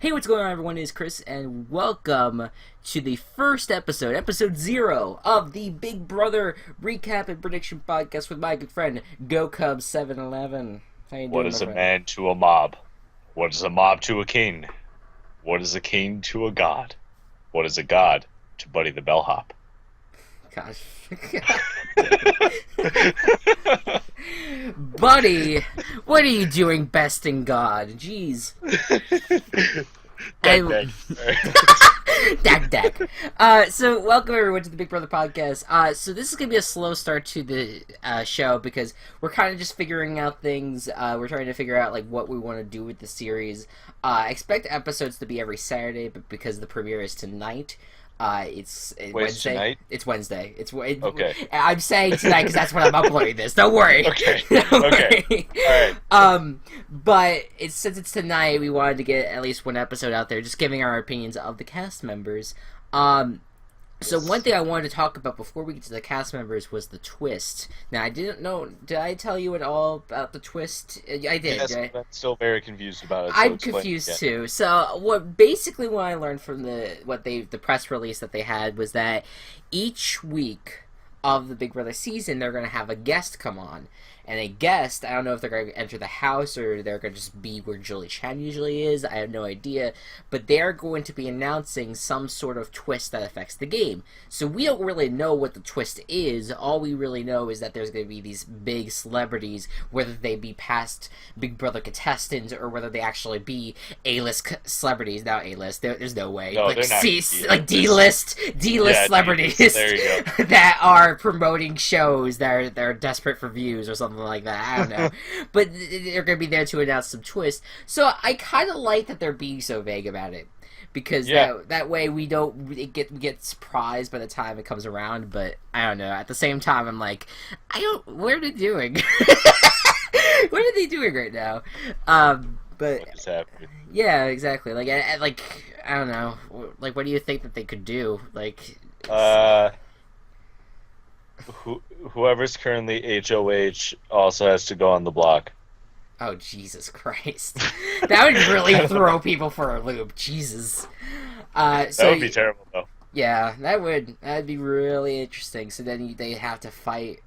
Hey, what's going on, everyone? It's Chris, and welcome to the first episode, episode 0 of the Big Brother recap and prediction podcast with my good friend Gocubs711. How you doing, What my is a friend? man to a mob? What is a mob to a king? What is a king to a god? What is a god to Buddy the Bellhop? Gosh. Buddy, what are you doing best in God? Jeez. Dag, And- dag. Dag. So welcome everyone to the Big Brother podcast. So this is gonna be a slow start to the show because we're kind of just figuring out things. We're trying to figure out like what we want to do with the series. Expect episodes to be every Saturday, but because the premiere is tonight, it's Wednesday. Tonight? It's Wednesday. Okay. I'm saying tonight because that's when I'm uploading this. Don't worry. Okay. Don't Okay. worry. All right. But since it's tonight, we wanted to get at least one episode out there, just giving our opinions of the cast members. So one thing I wanted to talk about before we get to the cast members was the twist. Now, I didn't know. Did I tell you at all about the twist? I did. Yes, Right? but I'm still very confused about it. So I'm explain confused again. too. So what I learned from the press release that they had was that each week of the Big Brother season they're going to have a guest come on. And a guest, I don't know if they're going to enter the house or they're going to just be where Julie Chen usually is. I have no idea. But they're going to be announcing some sort of twist that affects the game. So we don't really know what the twist is. All we really know is that there's going to be these big celebrities, whether they be past Big Brother contestants or whether they actually be A-list celebrities. Now A-list, there's no way. No, like they're not C, gonna be like D-list Yeah, celebrities D-list. There you go. that are promoting shows that are desperate for views or something like that. I don't know. But they're going to be there to announce some twists. So I kind of like that they're being so vague about it. Because that way we get surprised by the time it comes around. But I don't know. At the same time, I'm like, what are they doing? What are they doing right now? But What is happening? yeah, exactly. Like, I don't know. Like, what do you think that they could do? Like, Whoever's currently HOH also has to go on the block. oh, Jesus Christ. That would really throw people for a loop. Jesus. That would be terrible, though. Yeah, that'd be really interesting. So then they have to fight.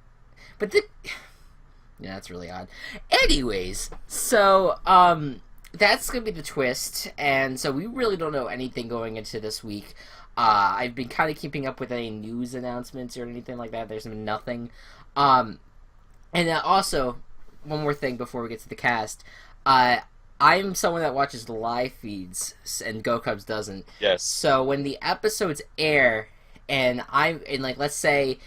But yeah, that's really odd. Anyways, so, that's gonna be the twist. And so we really don't know anything going into this week. I've been kind of keeping up with any news announcements or anything like that. There's been nothing. And also, one more thing before we get to the cast. I'm someone that watches the live feeds, and GoCubs doesn't. Yes. So when the episodes air, and like, let's say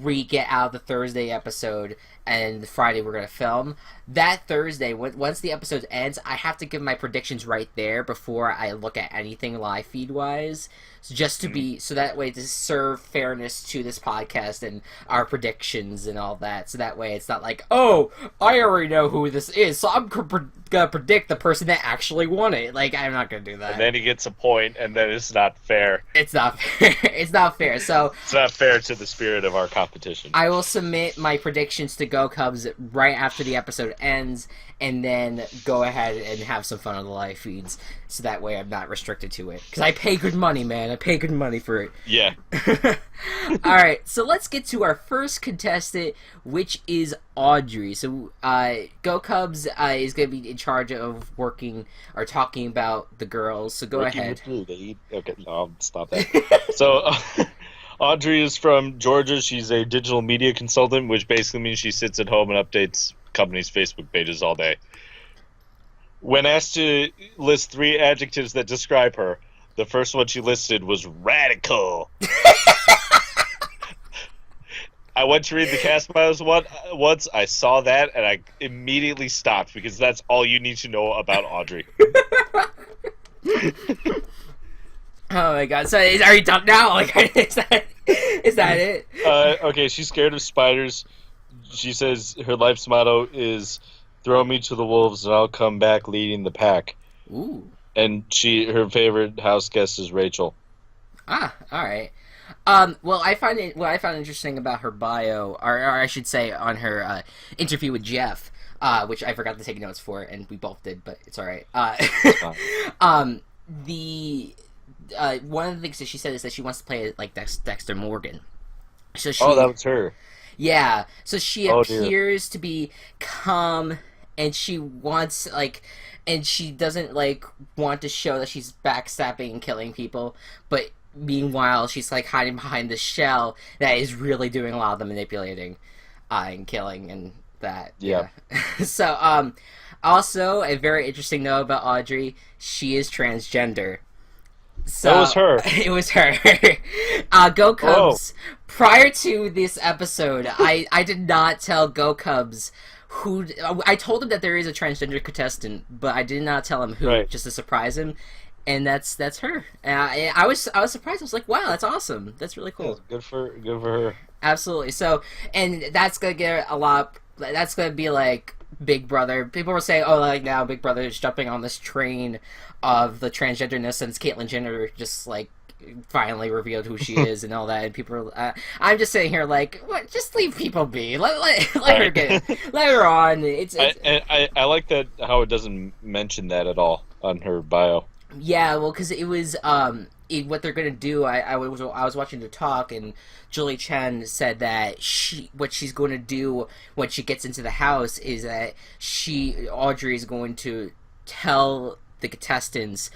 we get out of the Thursday episode and Friday we're gonna film, that Thursday once the episode ends, I have to give my predictions right there before I look at anything live feed wise, so just to be so that way to serve fairness to this podcast and our predictions and all that, so that way it's not like, oh, I already know who this is, so I'm gonna predict the person that actually won it. Like, I'm not gonna do that. And then he gets a point, and then it's not fair. It's not fair. It's not fair. So It's not fair to the spirit of our competition. I will submit my predictions to Go Cubs right after the episode ends, and then go ahead and have some fun on the live feeds, so that way I'm not restricted to it. Because I pay good money, man. I pay good money for it. Yeah. Alright, so let's get to our first contestant, which is Audrey. So, Go Cubs is going to be in charge of working or talking about the girls, so go Working ahead. with you, they- Okay, no, I'll stop that. So, Audrey is from Georgia. She's a digital media consultant, which basically means she sits at home and updates companies' Facebook pages all day. When asked to list 3 adjectives that describe her, the first one she listed was radical. I went to read the cast files once. I saw that, and I immediately stopped, because that's all you need to know about Audrey. Oh my god, so are you done now? Like, is that it? Okay, she's scared of spiders. She says her life's motto is throw me to the wolves and I'll come back leading the pack. Ooh. And her favorite house guest is Rachel. Ah, alright. What I found interesting about her bio, or I should say on her interview with Jeff, which I forgot to take notes for, and we both did, but it's all right. The one of the things that she said is that she wants to play like Dexter Morgan. So she, that was her. Yeah, so she appears to be calm, and she wants and she doesn't want to show that she's backstabbing and killing people, but meanwhile she's hiding behind the shell that is really doing a lot of the manipulating and killing and that. Yeah. So also a very interesting note about Audrey, she is transgender. So that was her. It was her. Gocubs. Prior to this episode, I did not tell Gocubs who. I told him that there is a transgender contestant, but I did not tell him who, just to surprise him. And that's her. I was surprised. I was like, wow, that's awesome. That's really cool. Yeah, good for her. Absolutely. So, and that's gonna get a lot. That's gonna be like Big Brother. People were saying, oh, now Big Brother is jumping on this train of the transgenderness since Caitlyn Jenner just finally revealed who she is and all that. And people are, I'm just sitting here what? Just leave people be. Let her get it. Let her on. I like that how it doesn't mention that at all on her bio. Yeah, well, because it was what they're gonna do. I was watching the talk, and Julie Chen said that what she's going to do when she gets into the house is that Audrey is going to tell the contestants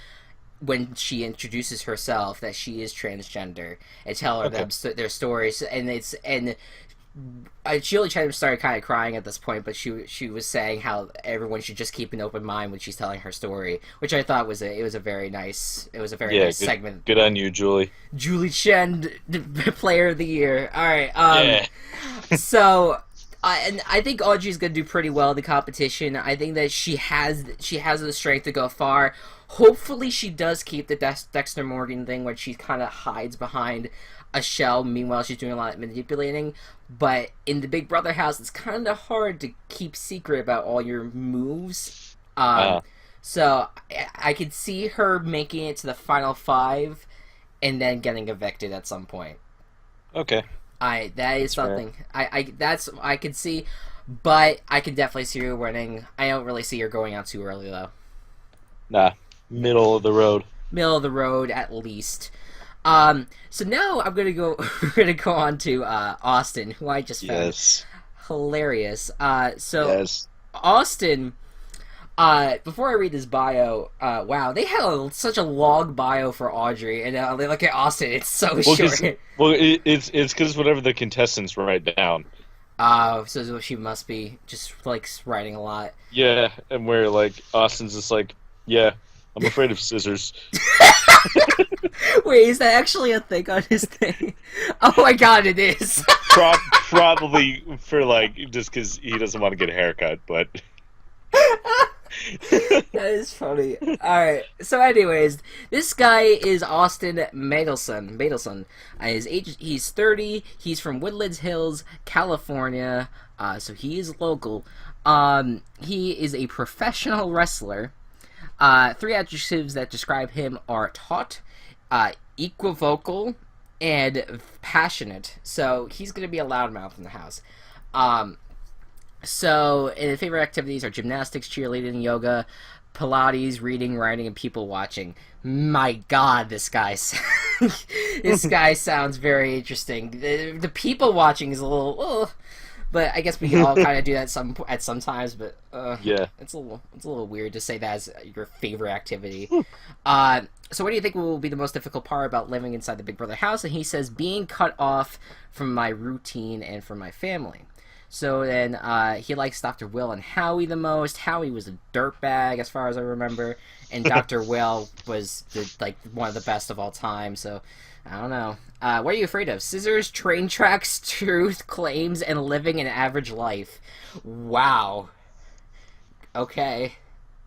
when she introduces herself that she is transgender and tell her their stories, and Julie Chen started kind of crying at this point, but she was saying how everyone should just keep an open mind when she's telling her story, which I thought was a very nice nice segment. Good on you, Julie. Julie Chen, Player of the Year. All right. So. And I think Audrey's gonna do pretty well in the competition. I think that she has the strength to go far. Hopefully, she does keep the Dexter Morgan thing, where she kind of hides behind a shell. Meanwhile, she's doing a lot of manipulating. But in the Big Brother house, it's kind of hard to keep secret about all your moves. So I could see her making it to the final 5, and then getting evicted at some point. Okay. That is something I could see, but I can definitely see her winning. I don't really see her going out too early though. Nah, middle of the road. Middle of the road at least. So now I'm gonna go. We're gonna go on to Austin, who I just found hilarious. Austin. Before I read his bio, wow, they had such a long bio for Audrey, and they look at Austin, it's so short. It's because whatever the contestants write down. So she must be just writing a lot. Yeah, and where Austin's just yeah, I'm afraid of scissors. Wait, is that actually a thing on his thing? Oh my god, it is. Probably for just because he doesn't want to get a haircut, but. That is funny. Alright, so anyways, this guy is Austin Madelson. His age, he's 30, he's from Woodlands Hills, California, so he is local. He is a professional wrestler. 3 adjectives that describe him are taut, equivocal, and passionate. So he's going to be a loudmouth in the house. So, his favorite activities are gymnastics, cheerleading, yoga, Pilates, reading, writing, and people watching. My God, this guy sounds very interesting. The people watching is a little, but I guess we can all kind of do that at some times. But yeah, it's a little weird to say that as your favorite activity. So, what do you think will be the most difficult part about living inside the Big Brother house? And he says, being cut off from my routine and from my family. So then he likes Dr. Will and Howie the most. Howie was a dirtbag, as far as I remember, and Dr. Will was one of the best of all time. So I don't know. What are you afraid of? Scissors, train tracks, truth claims, and living an average life. Wow. Okay.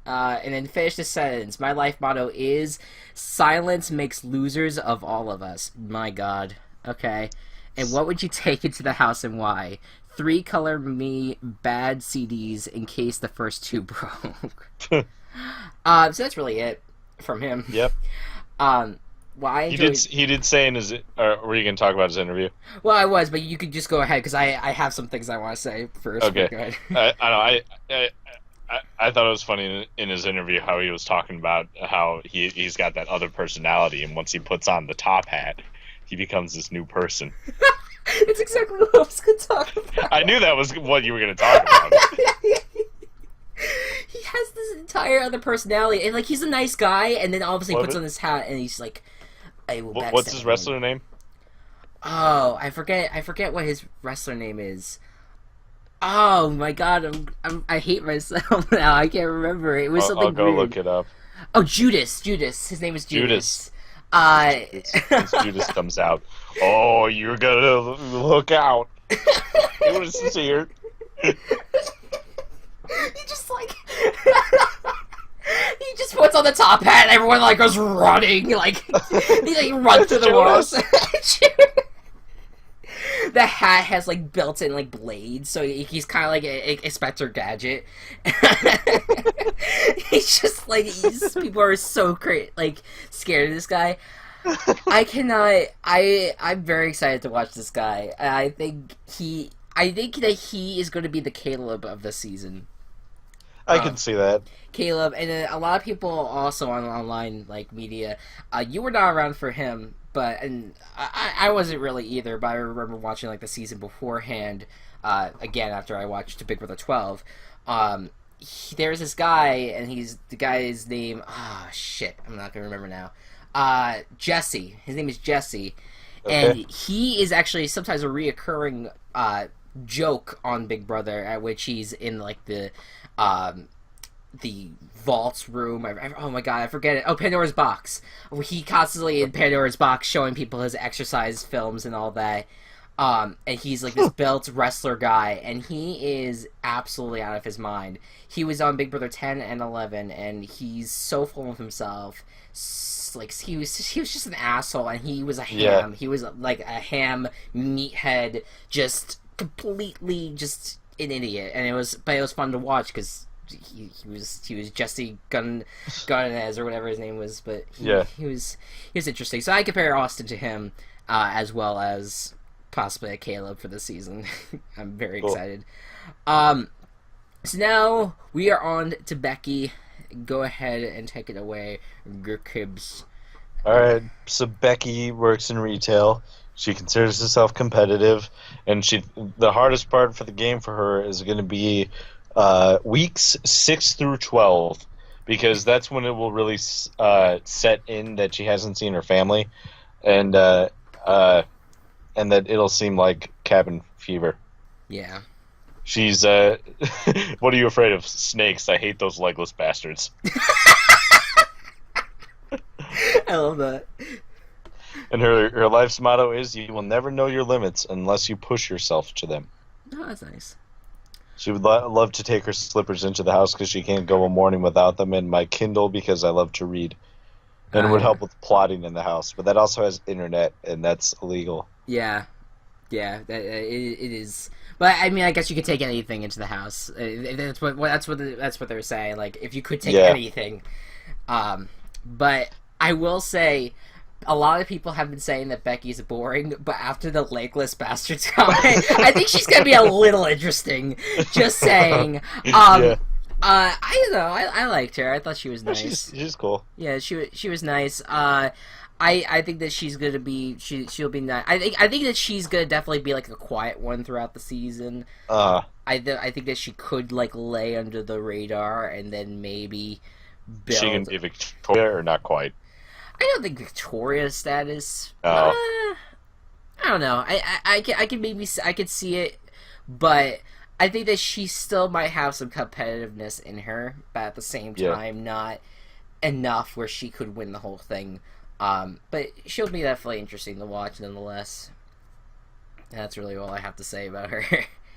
And then finish the sentence. My life motto is silence makes losers of all of us. My God. Okay. And what would you take into the house and why? 3 color me bad CDs in case the first 2 broke. So that's really it from him. Yep. Well, I He enjoyed. did say in his. Were you going to talk about his interview? Well, I was, but you could just go ahead because I have some things I want to say first. But Okay. go ahead. I thought it was funny in his interview how he was talking about how he's got that other personality, and once he puts on the top hat, he becomes this new person. It's exactly what I was going to talk about. I knew that was what you were going to talk about. He has this entire other personality, and like he's a nice guy, and then all of a sudden he puts on this hat, and he's like, "I will." What's his wrestler name? Oh, I forget what his wrestler name is. Oh my god, I hate myself now. I can't remember. It was something. I'll go weird. look it up. Oh, Judas. His name is Judas. Once Judas comes out, oh, you're gonna look out. Judas is here. He just like he just puts on the top hat and everyone like goes running like he like runs through the walls. The hat has like built-in like blades, so he's kind of like Inspector Gadget. He's just like people are so like scared of this guy. I'm very excited to watch this guy. I think that he is going to be the Caleb of the season. I can see that. Caleb, and a lot of people also on online like media. You were not around for him, but I wasn't really either. But I remember watching like the season beforehand. Again, after I watched Big Brother 12, there's this guy, and the guy's name. Shit, I'm not gonna remember now. Jesse. His name is Jesse, Okay. and he is actually sometimes a reoccurring joke on Big Brother, at which he's in like the vaults room. Oh my god, I forget it. Oh, Pandora's Box. He constantly in Pandora's Box showing people his exercise films and all that. And he's like this built wrestler guy, and he is absolutely out of his mind. He was on Big Brother 10 and 11, and he's so full of himself. Like he was just an asshole, and he was a ham. Yeah. He was like a ham meathead, just completely just an idiot. And it was fun to watch because he was Jesse Gunnes or whatever his name was. But he was interesting. So I compare Austin to him, as well as possibly a Caleb for this season. I'm very excited. So now we are on to Becky. Go ahead and take it away, Gocubs. Alright, so Becky works in retail. She considers herself competitive, and the hardest part for the game for her is going to be weeks 6 through 12, because that's when it will really set in that she hasn't seen her family, and that it'll seem like cabin fever. Yeah. She's what are you afraid of? Snakes. I hate those legless bastards. I love that. And her life's motto is, you will never know your limits unless you push yourself to them. Oh, that's nice. She would love to take her slippers into the house because she can't go a morning without them, and my Kindle because I love to read. And it would help with plotting in the house, but that also has internet, and that's illegal. Yeah, it is. But I mean, I guess you could take anything into the house. That's what they're saying. Like, if you could take anything. But I will say, a lot of people have been saying that Becky's boring, but after the legless bastards comment, I think she's gonna be a little interesting. Just saying. I don't know. I liked her. I thought she was nice. She's cool. Yeah, she was nice. I think that she's gonna be she'll be nice. I think that she's gonna definitely be like a quiet one throughout the season. I think that she could like lay under the radar and then maybe build. She can be Victoria or not quite. I don't think Victoria's status. I don't know. I could see it, but I think that she still might have some competitiveness in her, but at the same time, not enough where she could win the whole thing. But she'll be definitely interesting to watch, nonetheless. That's really all I have to say about her.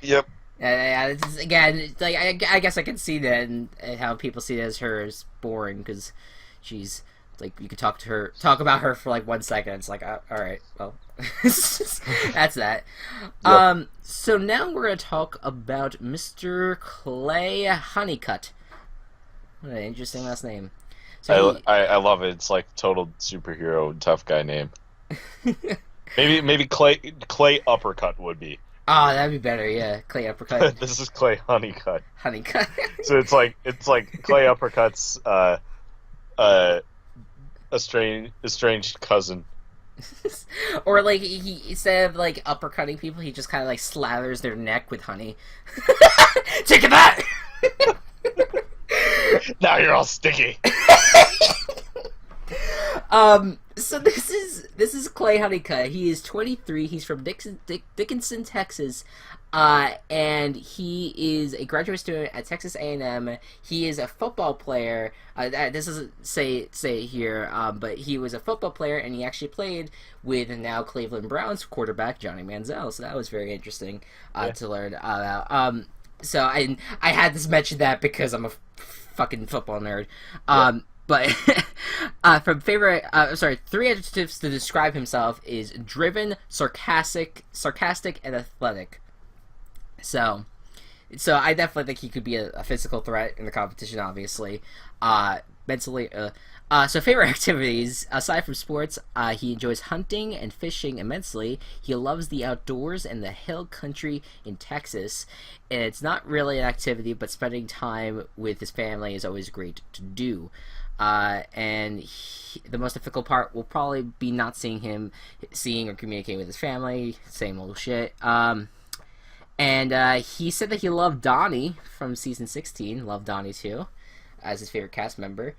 Yep. Again, like I guess I can see that and how people see it as her as boring because she's like you could talk about her for like 1 second. It's like all right, well, that's that. Yep. So now we're gonna talk about Mr. Clay Honeycutt. What an interesting last name. So I love it. It's like total superhero tough guy name. Maybe Clay Uppercut would be. oh, that'd be better. Yeah, Clay Uppercut, This is Clay Honeycutt. Honeycutt. So it's like Clay Uppercut's estranged cousin. Or like he instead of like uppercutting people, he just kind of like slathers their neck with honey. Take it back. Now you're all sticky. So this is Clay Honeycutt. He is 23. He's from Dickinson, Texas. And he is a graduate student at Texas A&M. He is a football player. This doesn't say it here, but he was a football player, and he actually played with now Cleveland Browns quarterback Johnny Manziel. So that was very interesting to learn about. So I had to mention that because I'm a fucking football nerd. But from favorite, three adjectives to describe himself is driven, sarcastic, and athletic. So I definitely think he could be a physical threat in the competition, obviously. Mentally, so favorite activities, aside from sports, he enjoys hunting and fishing immensely. He loves the outdoors and the hill country in Texas. And it's not really an activity, but spending time with his family is always great to do. And the most difficult part will probably be not seeing or communicating with his family. Same old shit. And he said that he loved Donnie from season 16. Loved Donnie too, as his favorite cast member.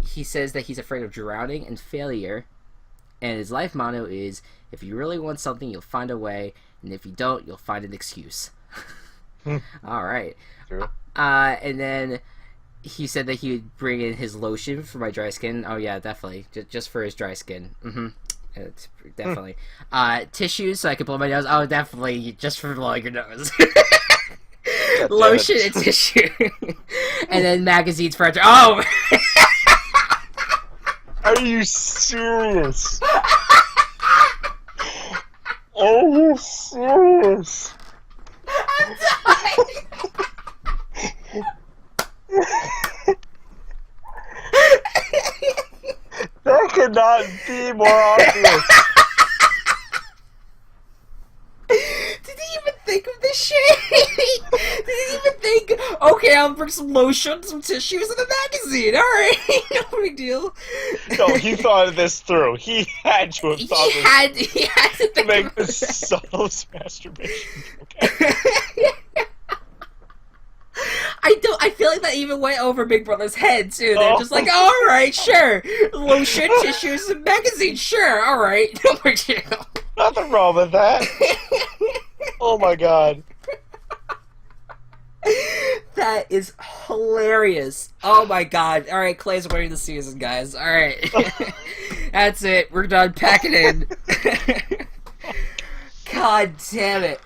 He says that he's afraid of drowning and failure. And his life motto is, if you really want something, you'll find a way. And if you don't, you'll find an excuse. All right. True. And then he said that he would bring in his lotion for my dry skin. Oh yeah, definitely, just for his dry skin. It's definitely. Tissues so I can blow my nose. Oh, definitely, just for blowing your nose. Lotion and tissue, and then magazines for. Oh. Are you serious? Are you serious? I'm dying. That could not be more obvious. Did he even think of this shit? Did he even think, okay, I'll bring some lotion, some tissues, and a magazine. Alright, no big deal. No, he thought of this through. He had to have thought He had to think make of the subtlest masturbation. Okay. I feel like that even went over Big Brother's head too. They're just like, all right, sure, lotion, tissues, and magazine, sure, all right, no big deal. Nothing wrong with that. Oh my god, that is hilarious. Oh my god. All right, Clay's winning the season, guys. All right, that's it. We're done. Pack it in. God damn it.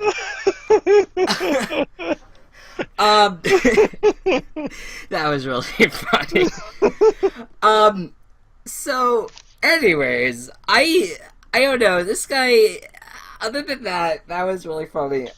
That was really funny. So anyways, I don't know, this guy, other than that was really funny.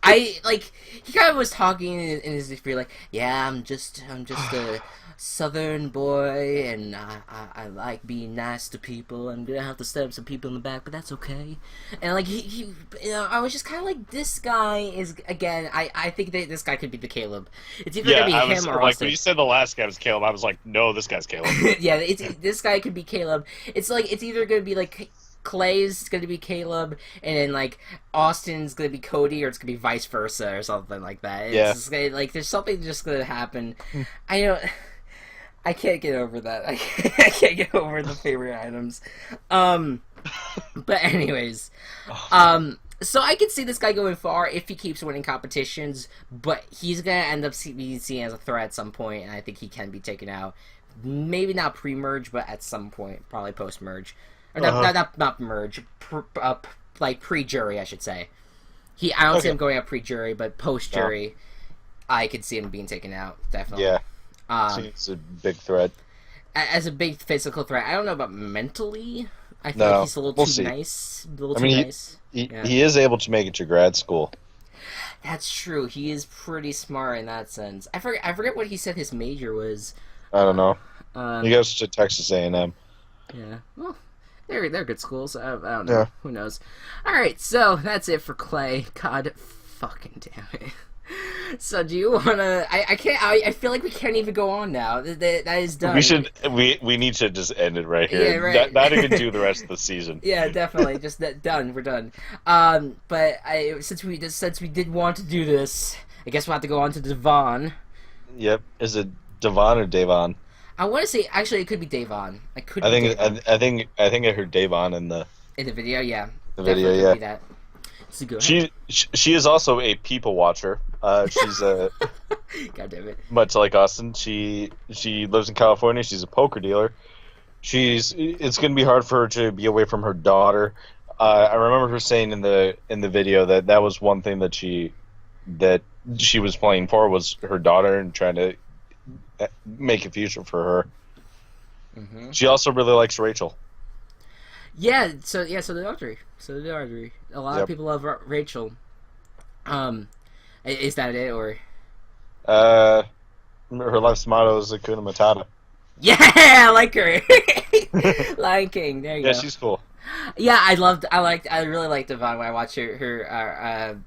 I like, he kind of was talking in his spirit like, yeah, I'm just a Southern boy, and I like being nice to people. I'm gonna have to stab some people in the back, but that's okay. And like he I was just kind of like, this guy is, again, I think that this guy could be the Caleb. It's either gonna be him or like Austin. when you said the last guy was Caleb, I was like, no, this guy's Caleb. Yeah, this guy could be Caleb. It's like, it's either gonna be like Clay's gonna be Caleb, and then like Austin's gonna be Cody, or it's gonna be vice versa or something like that. It's just gonna, like, there's something just gonna happen. I can't get over that. I can't get over the favorite items. But anyways, so I can see this guy going far if he keeps winning competitions, but he's gonna end up being seen as a threat at some point, and I think he can be taken out. Maybe not pre-merge, but at some point, probably post-merge. Or not merge, like pre-jury, I should say. I don't see him going out pre-jury, but post-jury, I could see him being taken out, definitely. Yeah. Seems a big threat. As a big physical threat. I don't know about mentally. I feel like he's a little too nice. He is able to make it to grad school. That's true. He is pretty smart in that sense. I forget what he said his major was. I don't know. He Um, goes to Texas A&M. yeah. Well, they're good schools. I don't know. Yeah. Who knows? All right. So that's it for Clay. God fucking damn it. So do you wanna? I can't. I feel like we can't even go on now. That is done. We need to just end it right here. Yeah, right. Not even do the rest of the season. Yeah, definitely. Just done. We're done. But since we did want to do this, I guess we'll have to go on to Devon. Yep. Is it Devon or Davon? I want to say actually it could be Davon. It could. I be think Davon. I think I heard Davon in the video. Yeah. video. Definitely Yeah. could be that. So go ahead. She is also a people watcher. She's a God damn it. much like Austin. She lives in California. She's a poker dealer. It's going to be hard for her to be away from her daughter. I remember her saying in the video that was one thing that she was playing for was her daughter and trying to make a future for her. Mm-hmm. She also really likes Rachel. Yeah. So did Audrey. A lot of people love Rachel. Is that it or? Her life's motto is Hakuna Matata. Yeah, I like her. Lion King. There you go. Yeah, she's cool. Yeah, I really liked Devon when I watched her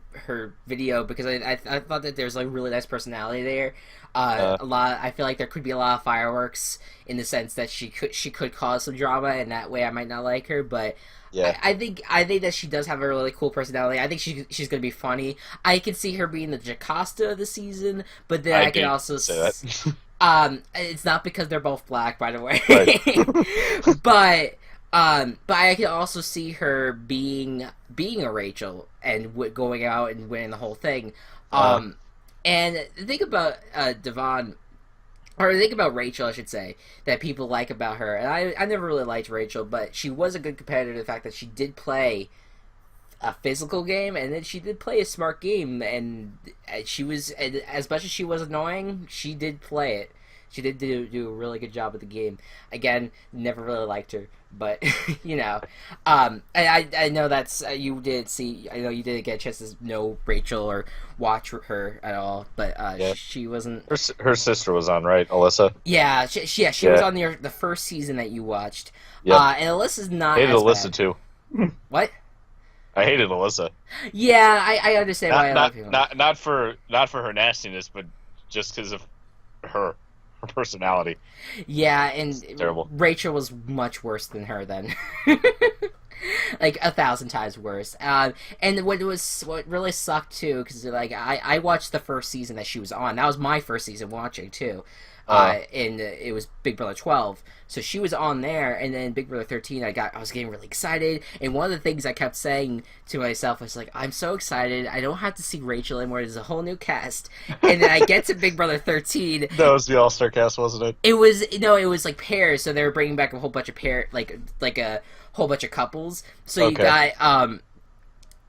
video because I thought that there's like really nice personality there. I feel like there could be a lot of fireworks in the sense that she could cause some drama, and that way I might not like her. But Yeah. I think that she does have a really cool personality. I think she's gonna be funny. I could see her being the Jocasta of the season, but then I can also say that. It's not because they're both black, by the way. Right. but I can also see her being a Rachel and going out and winning the whole thing. And the thing about Devon, or the thing about Rachel, I should say, that people like about her, and I never really liked Rachel, but she was a good competitor. The fact that she did play a physical game, and then she did play a smart game, and she was, and as much as she was annoying, she did play it. She did do a really good job with the game. Again, never really liked her, but you know, I know that's you did see. I know you didn't get a chance to know Rachel or watch her at all, but Yeah. she wasn't. Her sister was on, right, Alyssa? Yeah, she was on the first season that you watched. Yep. And Alyssa's not. I hated as Alyssa bad. too. What? I hated Alyssa. Yeah, I understand why a lot of people. Not for her nastiness, but just because of her personality. Yeah, and Terrible. Rachel was much worse than her then. Like 1,000 times worse. And what really sucked too, because like I watched the first season that she was on. That was my first season watching too. And it was Big Brother 12, so she was on there, and then Big Brother 13. I was getting really excited, and one of the things I kept saying to myself was like, I'm so excited, I don't have to see Rachel anymore. There's a whole new cast, and then I get to Big Brother 13. That was the All-Star cast, wasn't it? It was like pairs, so they were bringing back a whole bunch of like a whole bunch of couples. So you got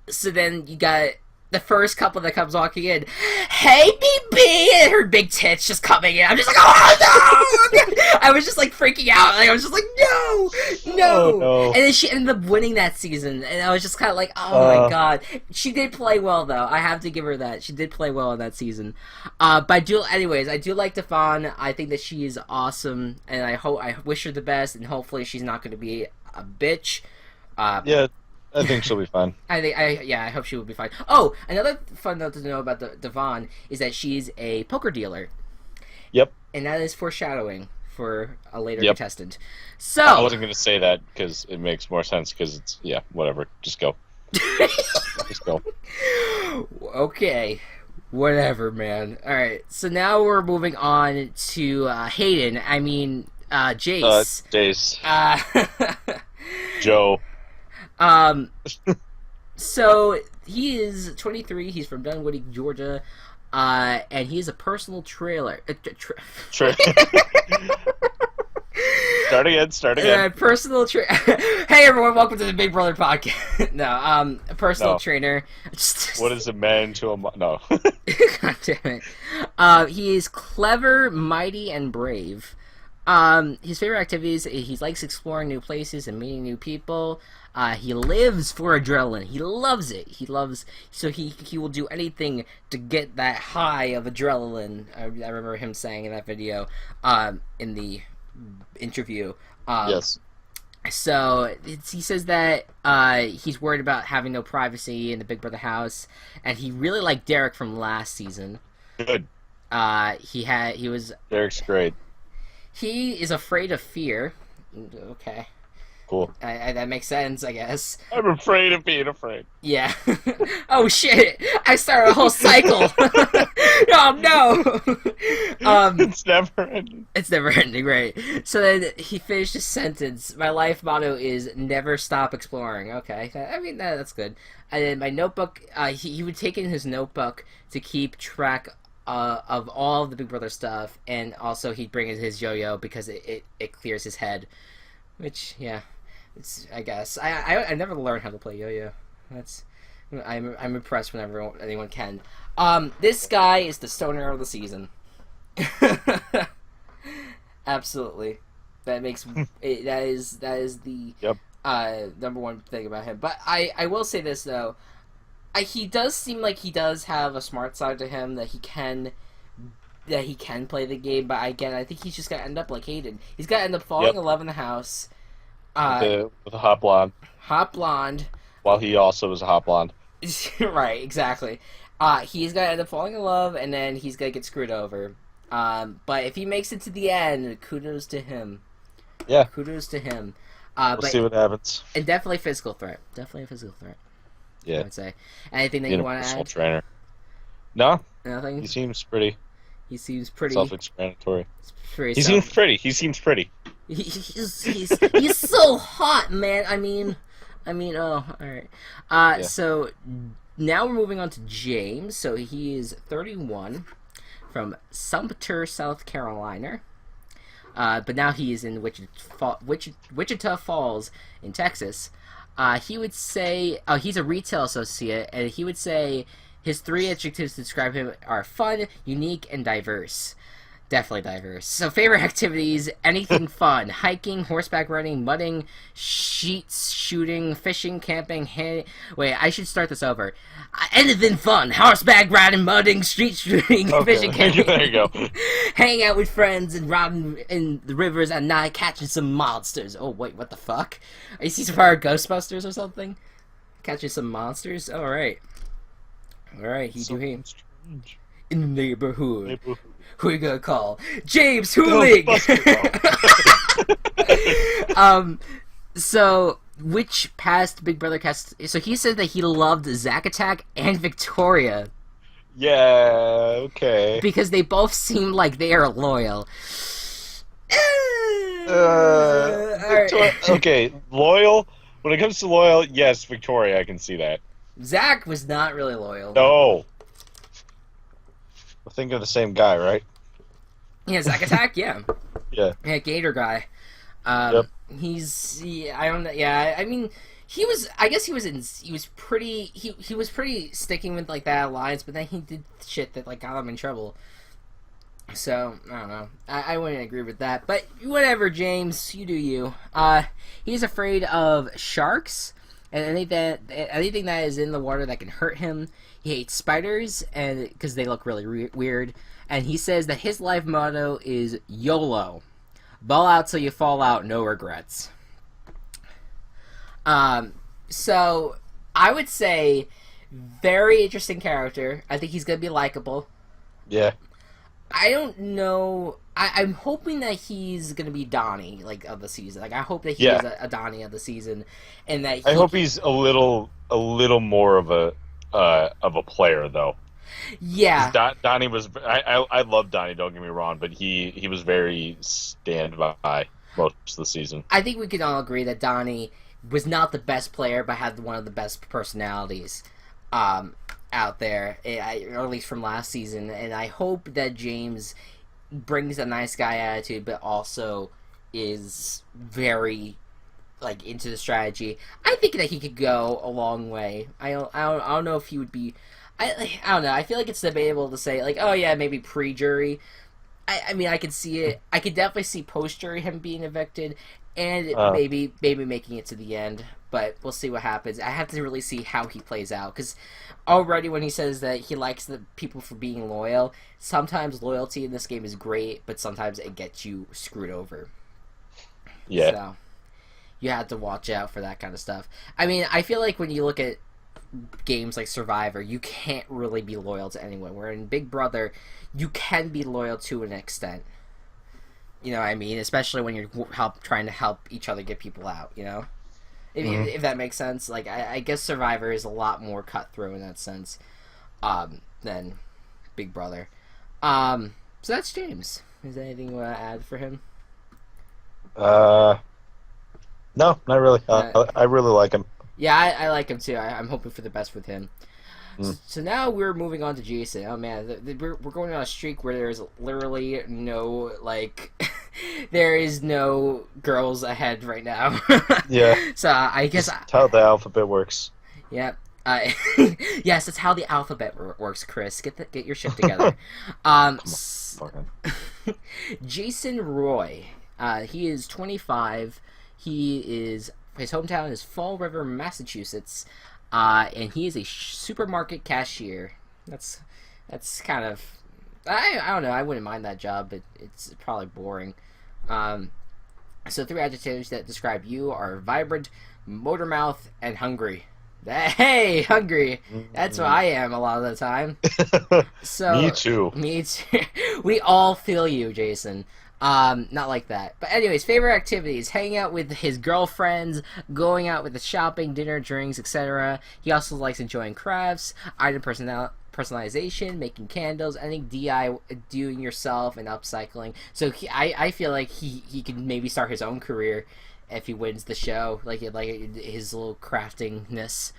so then you got the first couple that comes walking in, hey BB, and her big tits just coming in. I'm just like, oh no! I was just like freaking out. Like I was just like, no. Oh, no. And then she ended up winning that season, and I was just kind of like, oh my god. She did play well though. I have to give her that. She did play well in that season. But I do like Devon. I think that she is awesome, and I wish her the best, and hopefully she's not going to be a bitch. Yeah. I think she'll be fine. I hope she will be fine. Oh, another fun note to know about Devon is that she's a poker dealer. Yep. And that is foreshadowing for a later contestant. So I wasn't going to say that because it makes more sense because it's, whatever. Just go. Just go. Okay. Whatever, man. Alright, so now we're moving on to Hayden. I mean, Jace. Jace. Joe. So he is 23. He's from Dunwoody, Georgia, and he is a personal trailer. Start again. Personal Hey everyone, welcome to the Big Brother podcast. No, a personal trainer. What is a man to a no? God damn it. He is clever, mighty, and brave. His favorite activities, he likes exploring new places and meeting new people. He lives for adrenaline. He loves it. So he will do anything to get that high of adrenaline. I remember him saying in that video, in the interview. Yes. So he says that he's worried about having no privacy in the Big Brother house, and he really liked Derek from last season. Good. Derek's great. He is afraid of fear. Okay. Cool. That makes sense, I guess. I'm afraid of being afraid. Yeah. Oh shit! I started a whole cycle. Oh no. It's never ending. It's never ending, right? So then he finished his sentence. My life motto is never stop exploring. Okay, I mean that's good. And then my notebook. He would take in his notebook to keep track of all of the Big Brother stuff, and also he'd bring in his yo-yo because it clears his head. Which, yeah, it's, I guess I never learned how to play yo-yo. I'm impressed whenever anyone can. This guy is the stoner of the season. Absolutely, that makes it, that is the number one thing about him. But I will say this though. He does seem like he does have a smart side to him that he can play the game, but again, I think he's just gonna end up like Hayden. He's gonna end up falling in love in the house. With a hot blonde. Hot blonde. While he also is a hot blonde. Right, exactly. He's gonna end up falling in love, and then he's gonna get screwed over. But if he makes it to the end, kudos to him. Yeah. Kudos to him. We'll see what happens. And definitely physical threat. Definitely a physical threat. Yeah. I would say. Anything that you want to add? Trainer. No. Nothing? He seems pretty. He seems pretty. Self-explanatory. Seems pretty. He seems pretty. He's so hot, man. I mean, oh, alright. So, now we're moving on to James. So, he is 31, from Sumter, South Carolina. But now he is in Wichita Falls in Texas. He would say, he's a retail associate, and he would say his 3 adjectives to describe him are fun, unique, and diverse. Definitely diverse. So favorite activities, anything fun. Hiking, horseback riding, mudding, sheets, shooting, fishing, camping, Wait, I should start this over. Anything fun. Horseback riding, mudding, street shooting, fishing, camping. There you go. Hanging out with friends and riding in the rivers at night, catching some monsters. Oh, wait, what the fuck? Is he part of Ghostbusters or something? Catching some monsters? Alright. Alright, he do him. In the neighborhood. Who are you gonna call? James Hoolig! So, which past Big Brother cast... So he said that he loved Zack Attack and Victoria. Yeah, okay. Because they both seem like they are loyal. Okay, loyal. When it comes to loyal, yes, Victoria, I can see that. Zack was not really loyal. No. We're thinking of the same guy, right? Yeah, Zack Attack, yeah. Yeah. Yeah, Gator guy. Yep. I don't know, yeah, I mean, he was pretty sticking with, like, that alliance, but then he did shit that, like, got him in trouble. So, I don't know. I wouldn't agree with that. But whatever, James. You do you. He's afraid of sharks and anything that is in the water that can hurt him. He hates spiders because they look really weird. And he says that his life motto is YOLO. Ball out till you fall out, no regrets. So, I would say, very interesting character. I think he's going to be likable. Yeah. I don't know. I'm hoping that he's gonna be Donnie, like, of the season. Like, I hope that he is a Donnie of the season, and that I hope he's a little more of a player, though. Yeah. Donnie was. I love Donnie. Don't get me wrong, but he was very standby most of the season. I think we can all agree that Donnie was not the best player, but had one of the best personalities. Out there, or at least from last season, and I hope that James brings a nice guy attitude, but also is very, like, into the strategy. I think that he could go a long way. I don't know if he would be. I don't know. I feel like it's debatable to say, like, oh yeah, maybe pre-jury. I mean, I could see it. I could definitely see post-jury him being evicted, and Uh, maybe making it to the end. But we'll see what happens. I have to really see how he plays out, because already when he says that he likes the people for being loyal, sometimes loyalty in this game is great, but sometimes it gets you screwed over. yeah. So you have to watch out for that kind of stuff. I mean, I feel like when you look at games like Survivor, you can't really be loyal to anyone. Where in Big Brother, you can be loyal to an extent. You know what I mean? Especially when you're trying to help each other get people out, you know? If that makes sense. Like, I guess Survivor is a lot more cutthroat in that sense than Big Brother. So that's James. Is there anything you want to add for him? No, not really. I really like him. Yeah, I like him too. I'm hoping for the best with him. Mm. So now we're moving on to Jason. Oh man, we're going on a streak where there's literally no, like, there is no girls ahead right now. Yeah. So I guess That's how the alphabet works. yeah. Yes, that's how the alphabet works, Chris. Get your shit together. Fucking. Jason Roy. He is 25. His hometown is Fall River, Massachusetts, and he is a supermarket cashier. That's kind of I don't know. I wouldn't mind that job, but it's probably boring. So 3 adjectives that describe you are vibrant, motor mouth, and hungry. Hey, hungry. That's what I am a lot of the time. So Me too. Me too. We all feel you, Jason. Not like that. But anyways, favorite activities: hanging out with his girlfriends, going out with the shopping, dinner, drinks, etc. He also likes enjoying crafts, item personalization, making candles, anything doing yourself, and upcycling. So I feel like he can maybe start his own career if he wins the show, like his little craftingness.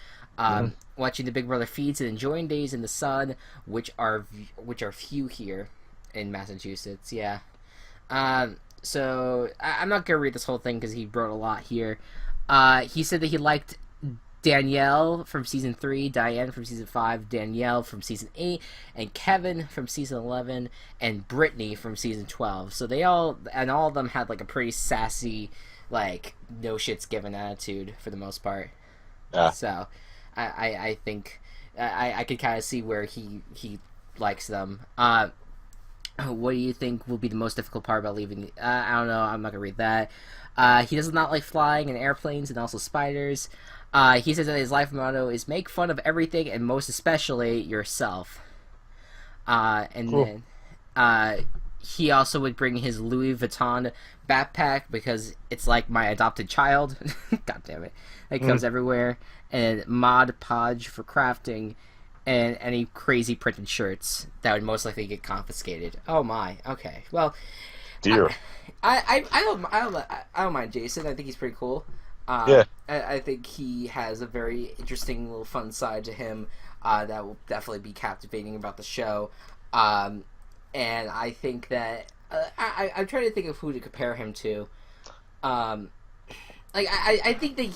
Watching the Big Brother feeds and enjoying days in the sun, which are few here in Massachusetts. Yeah. So I'm not gonna read this whole thing because he wrote a lot here. He said that he liked Danielle from season 3, Diane from season 5, Danielle from season 8, and Kevin from season 11, and Brittany from season 12. So all of them had like a pretty sassy, like, no shits given attitude for the most part. So I think I could kind of see where he likes them. What do you think will be the most difficult part about leaving? I don't know. I'm not gonna read that. He does not like flying in airplanes and also spiders. He says that his life motto is make fun of everything and most especially yourself. And cool. Then he also would bring his Louis Vuitton backpack because it's like my adopted child. God damn it. It comes everywhere. And Mod Podge for crafting. And any crazy printed shirts that would most likely get confiscated. Oh my. Okay. Well, dear. I don't mind Jason. I think he's pretty cool. Yeah. I think he has a very interesting little fun side to him that will definitely be captivating about the show. And I think that I'm trying to think of who to compare him to. Like I think that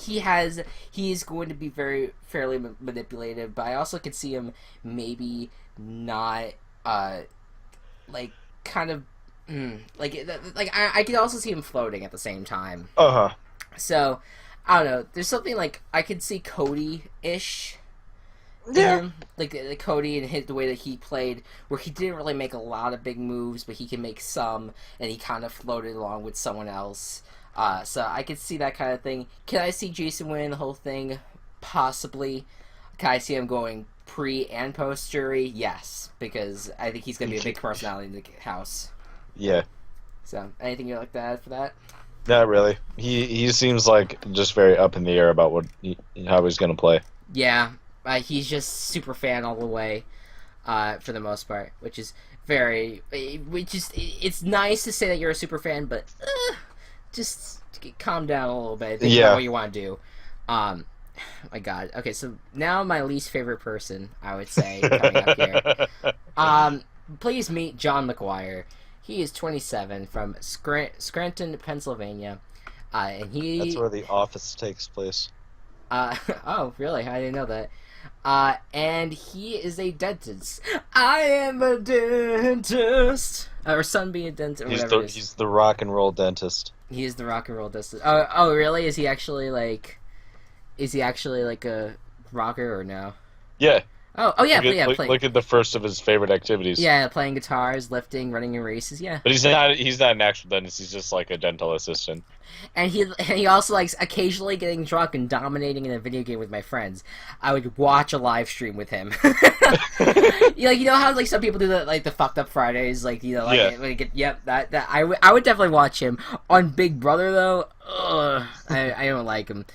he's going to be fairly manipulative, but I also could see him maybe not like kind of like I could also see him floating at the same time. So I don't know. There's something like I could see Cody-ish. Yeah. Like Cody and the way that he played, where he didn't really make a lot of big moves, but he can make some, and he kind of floated along with someone else. So I could see that kind of thing. Can I see Jason winning the whole thing? Possibly. Can I see him going pre and post jury? Yes, because I think he's going to be a big personality in the house. Yeah. So anything you'd like to add for that? Not really. He seems like just very up in the air about how he's going to play. Yeah, he's just super fan all the way, for the most part, which is it's nice to say that you're a super fan, but just calm down a little bit. Think about what you want to do. My God. Okay, so now my least favorite person, I would say, coming up here. Please meet John McGuire. He is 27 from Scranton, Pennsylvania, and that's where The Office takes place. Oh, really? I didn't know that. And he is a dentist. I am a dentist. or son be a dentist, or whatever it is. He's the rock and roll dentist. He is the rock and roll dentist. Oh, really? Is he actually like a rocker or no? Yeah. Oh yeah, Look at the first of his favorite activities. Yeah, playing guitars, lifting, running in races. Yeah. But he's not an actual dentist. He's just like a dental assistant. And he also likes occasionally getting drunk and dominating in a video game with my friends. I would watch a live stream with him. You know how like some people do that, like the fucked up Fridays, like I would definitely watch him. On Big Brother though, I don't like him.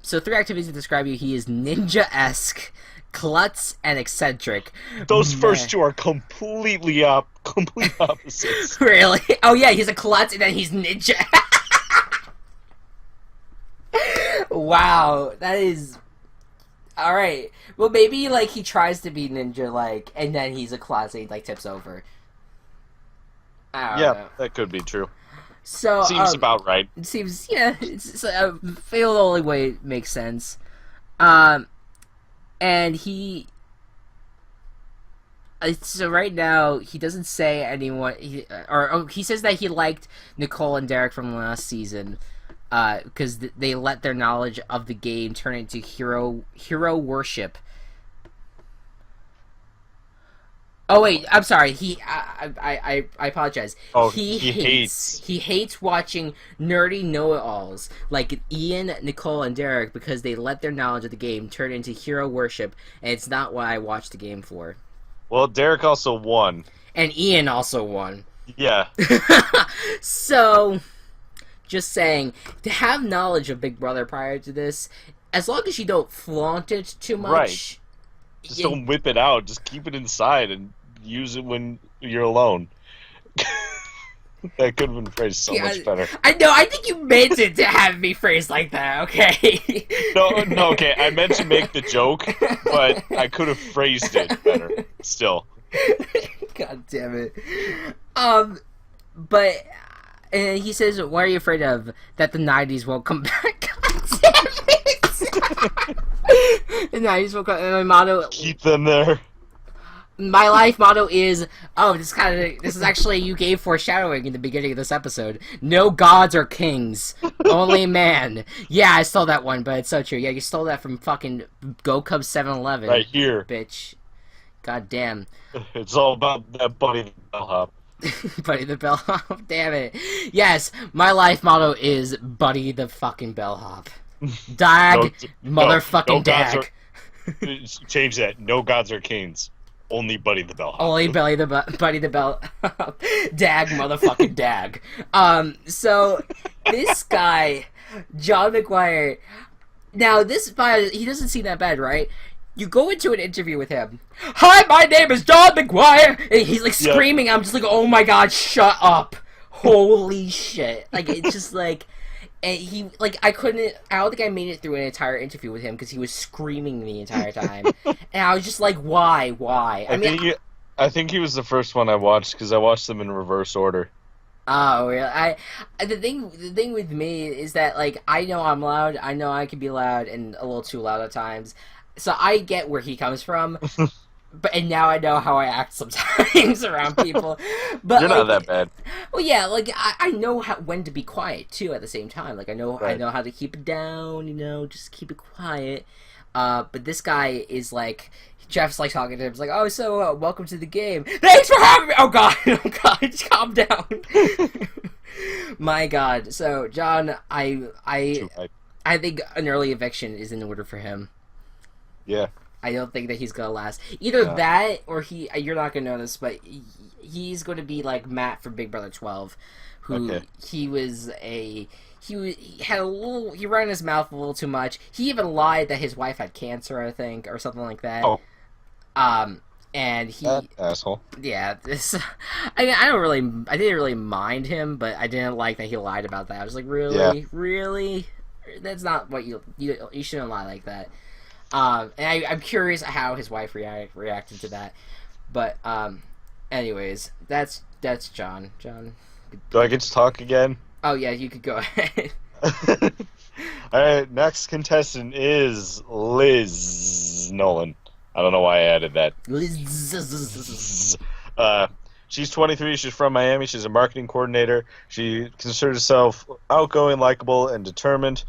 So 3 activities to describe you: he is ninja-esque, klutz, and eccentric. Those first 2 are complete opposites. Really? Oh yeah, he's a klutz and then he's ninja. Wow, that is all right. Well, maybe like he tries to be ninja, like, and then he's a klutz and he like tips over. I don't know. That could be true. So seems about right. It seems, yeah. I feel the only way it makes sense. And he. So right now he doesn't say anyone. He says that he liked Nicole and Derek from last season. Because they let their knowledge of the game turn into hero worship. Oh wait, I'm sorry. I apologize. Oh, he hates watching nerdy know-it-alls like Ian, Nicole, and Derek because they let their knowledge of the game turn into hero worship, and it's not what I watch the game for. Well, Derek also won, and Ian also won. Yeah. So. Just saying, to have knowledge of Big Brother prior to this, as long as you don't flaunt it too much... Right. Just don't whip it out. Just keep it inside and use it when you're alone. That could have been phrased so much better. I know, I think you meant it to have me phrased like that, okay? No, okay, I meant to make the joke, but I could have phrased it better, still. God damn it. But... And he says, "What are you afraid of? That the '90s won't come back." God damn it! The '90s won't come. And my motto: keep them there. My life motto is, this is actually you gave foreshadowing in the beginning of this episode. No gods or kings, only man. Yeah, I stole that one, but it's so true. Yeah, you stole that from fucking Gocubs711. Right here, bitch. God damn. It's all about that Buddy bellhop. Buddy the bellhop, damn it. Yes, my life motto is Buddy the fucking bellhop. Dag, motherfucking dag. Change that. No gods or kings. Only Buddy the bellhop. Only Buddy the bellhop. Dag, motherfucking dag. So this guy, John McGuire. Now this guy, he doesn't seem that bad, right? You go into an interview with him. Hi, my name is John McGuire. And he's like screaming. I'm just like, oh my god, shut up. Holy shit. Like, it's just like, and he, like, I don't think I made it through an entire interview with him because he was screaming the entire time. And I was just like, why? I think he was the first one I watched because I watched them in reverse order. Oh, really? The thing with me is that, like, I know I'm loud. I know I can be loud and a little too loud at times. So I get where he comes from, and now I know how I act sometimes around people. But you're not that bad. Well, yeah, like I know when to be quiet too. At the same time, like I know how to keep it down. Just keep it quiet. But this guy is like, Jeff's like talking to him. He's like, "Oh, so welcome to the game. Thanks for having me." Oh god, just calm down. My god. So John, I think an early eviction is in order for him. Yeah. I don't think that he's gonna last. Either that, or you're not gonna know this, but he's gonna be like Matt from Big Brother 12, who he ran his mouth a little too much. He even lied that his wife had cancer, I think, or something like that. Oh. And he... That asshole. Yeah, I didn't really mind him, but I didn't like that he lied about that. I was like, really? Yeah. Really? That's not what you shouldn't lie like that. And I'm curious how his wife reacted to that. But, anyways, that's John. John. Do I get to talk again? Oh, yeah, you could go ahead. Alright, next contestant is Liz Nolan. I don't know why I added that. Liz. She's 23. She's from Miami. She's a marketing coordinator. She considers herself outgoing, likable, and determined.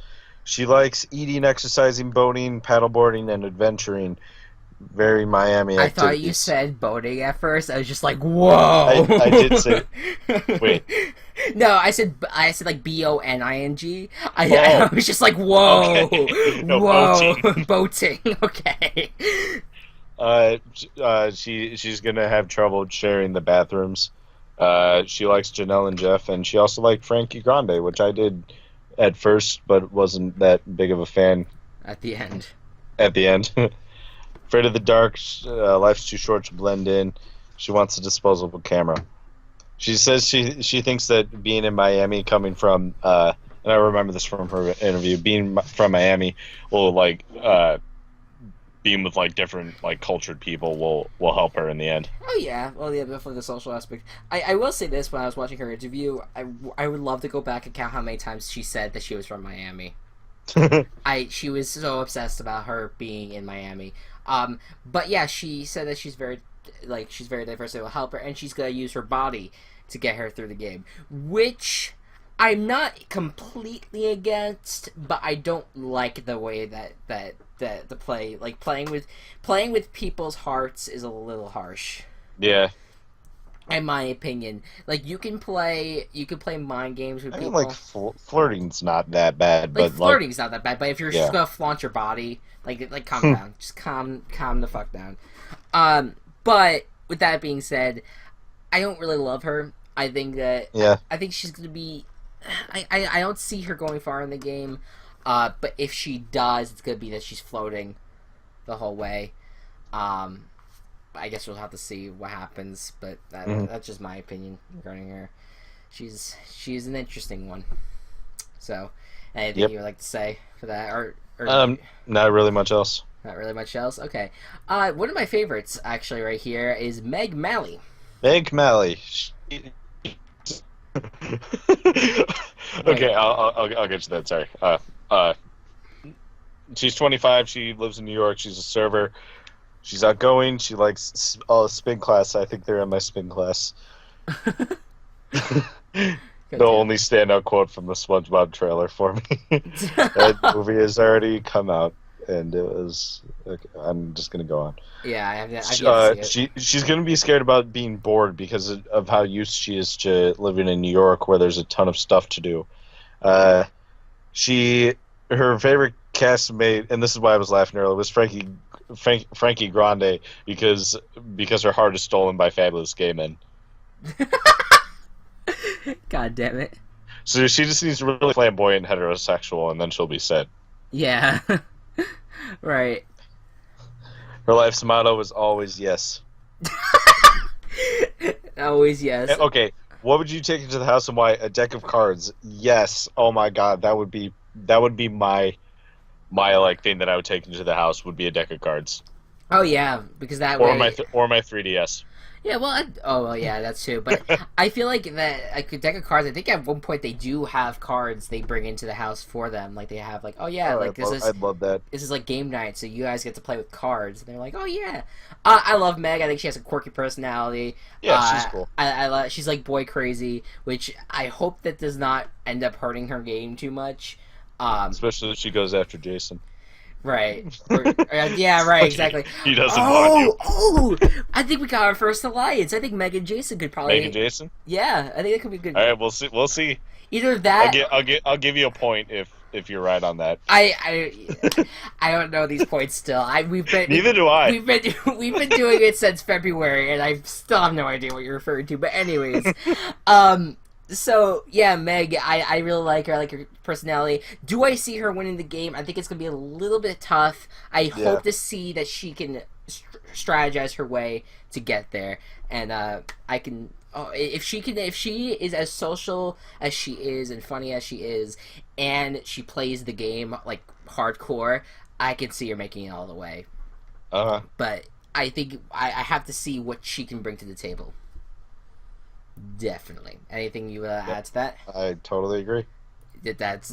She likes eating, exercising, boating, paddleboarding, and adventuring. Very Miami I thought you activities. said boating at first. I was just like, whoa. I did say. Wait. No, I said like Boning. I Oh. was just like, whoa, Okay. No, whoa, boating. boating. Okay. She's gonna have trouble sharing the bathrooms. She likes Janelle and Jeff, and she also liked Frankie Grande, which I did at first, but wasn't that big of a fan At the end. at the end. Afraid of the dark. Life's too short to blend in. She wants a disposable camera. She says she thinks that being in Miami, coming from and I remember this from her interview, being from Miami will being with like different like cultured people will help her in the end. Oh yeah, well yeah, definitely the social aspect. I will say this: when I was watching her interview, I would love to go back and count how many times she said that she was from Miami. She was so obsessed about her being in Miami. But yeah, she said that she's very diverse. It will help her, and she's gonna use her body to get her through the game, which I'm not completely against, but I don't like the way that the play, like playing with people's hearts, is a little harsh. Yeah. In my opinion, like you can play mind games with I people. mean, like flirting's not that bad, Like but flirting's not that bad, but if you're Yeah. just gonna flaunt your body, like calm down, just calm the fuck down. But with that being said, I don't really love her. I think that Yeah. I think she's gonna be. I don't see her going far in the game. But if she does, it's gonna be that she's floating the whole way. I guess we'll have to see what happens, but that's just my opinion regarding her. She's an interesting one. So, anything Yep. you would like to say for that, or Not really much else. not really much else? Okay. One of my favorites actually right here is Meg Malley. Meg Malley. Okay, I'll get to that. Sorry. She's 25. She lives in New York. She's a server. She's outgoing. She likes spin class. I think they're in my spin class. The only standout quote from the SpongeBob trailer for me. That movie has already come out, and it was. Okay, I'm just gonna go on. Yeah, I've yet to see it. She's gonna be scared about being bored because of how used she is to living in New York, where there's a ton of stuff to do. Her favorite castmate, and this is why I was laughing earlier, was Frankie Grande because her heart is stolen by fabulous gay men. God damn it. So she just needs to really flamboyant heterosexual, and then she'll be set. Yeah. Right. Her life's motto is always yes. Always yes. Okay, what would you take into the house and why? A deck of cards. Yes. Oh my god, that would be my like thing that I would take into the house would be a deck of cards. Oh yeah, because that Or way. my 3DS. Yeah, well, yeah, that's true. But I feel like that like a deck of cards. I think at one point they do have cards they bring into the house for them. Like they have like, oh yeah, like I'd love that. this is like game night, so you guys get to play with cards. And they're like, oh yeah. I love Meg. I think she has a quirky personality. Yeah, she's cool. I love. She's like boy crazy, which I hope that does not end up hurting her game too much. Especially if she goes after Jason. Right. Yeah, right, exactly. He doesn't want you. Oh! I think we got our first alliance. I think Meg and Jason could probably... Meg and Jason? Yeah, I think that could be good. All right, we'll see. Either that... I'll give you a point if you're right on that. I don't know these points still. Neither do I. We've been doing it since February, and I still have no idea what you're referring to. But anyways, so yeah, Meg, I really like her. I like her personality. Do I see her winning the game? I think it's gonna be a little bit tough. I hope to see that she can strategize her way to get there, and I can. Oh, if she is as social as she is and funny as she is, and she plays the game like hardcore, I can see her making it all the way. But I think I have to see what she can bring to the table. Definitely. Anything you add to that? I totally agree. That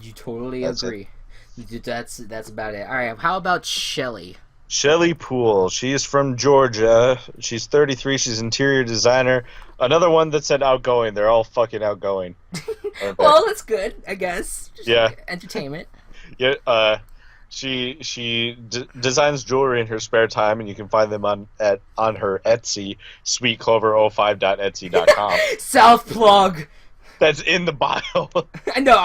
you totally That's agree. That's about it. All right. How about Shelly? Shelly Poole. She is from Georgia. She's 33. She's interior designer. Another one that said outgoing. They're all fucking outgoing. Well, that's good, I guess. Just Yeah. like entertainment. Yeah. She designs jewelry in her spare time, and you can find them on her Etsy, sweetclover05.etsy.com. Self plug. That's in the bio. I know.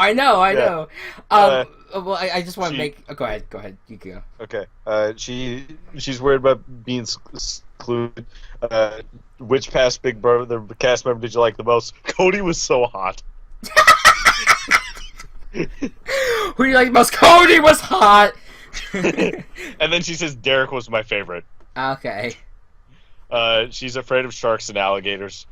Yeah. Well, I just want to make. Oh, go ahead. You can go. Okay. She's worried about being excluded. Which past Big Brother cast member did you like the most? Cody was so hot. Who do you like the most? Cody was hot. And then she says Derek was my favorite. Okay. She's afraid of sharks and alligators.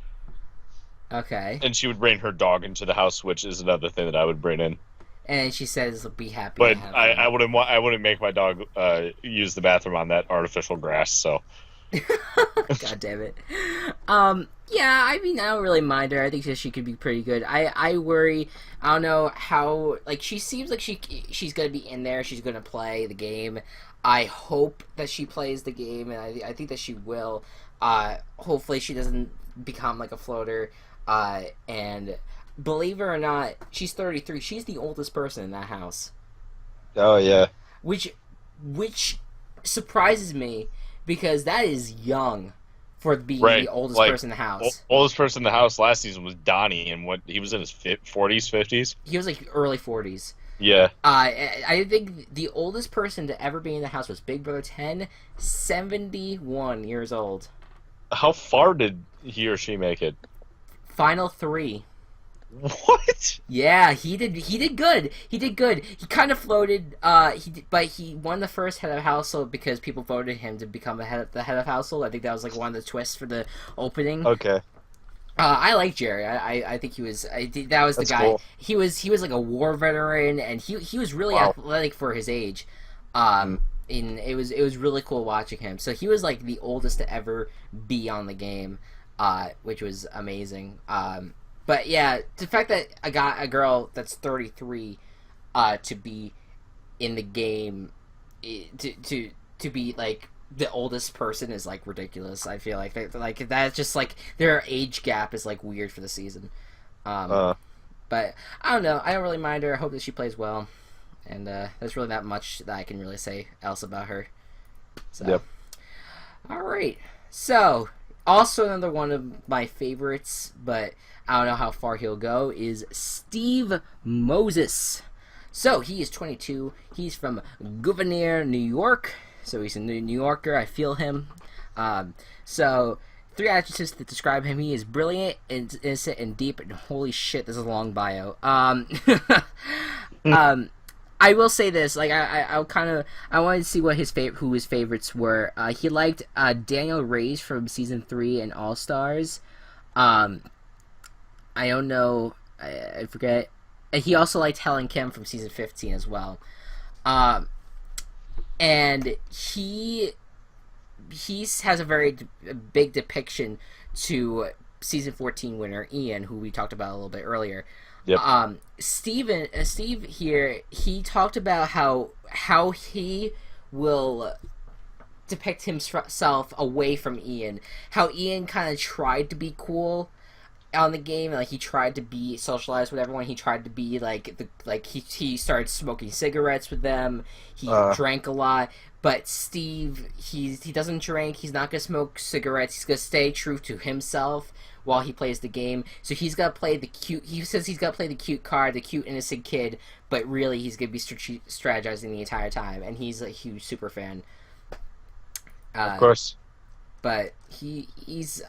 Okay. And she would bring her dog into the house, which is another thing that I would bring in. And she says, "Be happy." But I wouldn't make my dog use the bathroom on that artificial grass. So. God damn it. Yeah, I mean, I don't really mind her. I think that she could be pretty good. I worry. I don't know how. Like, she seems like she's gonna be in there. She's gonna play the game. I hope that she plays the game, and I think that she will. Hopefully, she doesn't become like a floater. And believe it or not, she's 33. She's the oldest person in that house. Oh yeah. Which surprises me because that is young for being the oldest person in the house. Oldest person in the house last season was Donnie, and he was in his 40s, 50s. He was like early 40s. Yeah. I think the oldest person to ever be in the house was Big Brother 10, 71 years old. How far did he or she make it? Final 3. What? Yeah, he did good. He kind of floated. But he won the first head of household because people voted him to become the head of household. I think that was like one of the twists for the opening. Okay. I like Jerry. I think he was. That was the That's guy. cool. He was like a war veteran, and he was really athletic for his age. And it was really cool watching him. So he was like the oldest to ever be on the game, which was amazing. But yeah, the fact that I got a girl that's 33 to be in the game, to be like the oldest person is like ridiculous. I feel like that's just like their age gap is like weird for the season. But I don't know. I don't really mind her. I hope that she plays well, and there's really not much that I can really say else about her. So, yep. All right. So also another one of my favorites, but I don't know how far he'll go, is Steve Moses. So, he is 22. He's from Gouverneur, New York. So, he's a New Yorker. I feel him. So, 3 adjectives that describe him. He is brilliant, and innocent, and deep. And holy shit, this is a long bio. I will say this. Like, I wanted to see what who his favorites were. He liked Daniel Reyes from season 3 and All Stars. I don't know. I forget. And he also liked Helen Kim from season 15 as well. And he has a very big depiction to season 14 winner Ian, who we talked about a little bit earlier. Yep. Steve here, he talked about how he will depict himself away from Ian. How Ian kind of tried to be cool on the game, like he tried to be socialized with everyone. He tried to be he started smoking cigarettes with them. He drank a lot. But Steve, he doesn't drink. He's not gonna smoke cigarettes. He's gonna stay true to himself while he plays the game. So he's gonna play the cute. He says he's gonna play the cute card, the cute innocent kid. But really, he's gonna be strategizing the entire time. And he's a huge super fan. Of course. But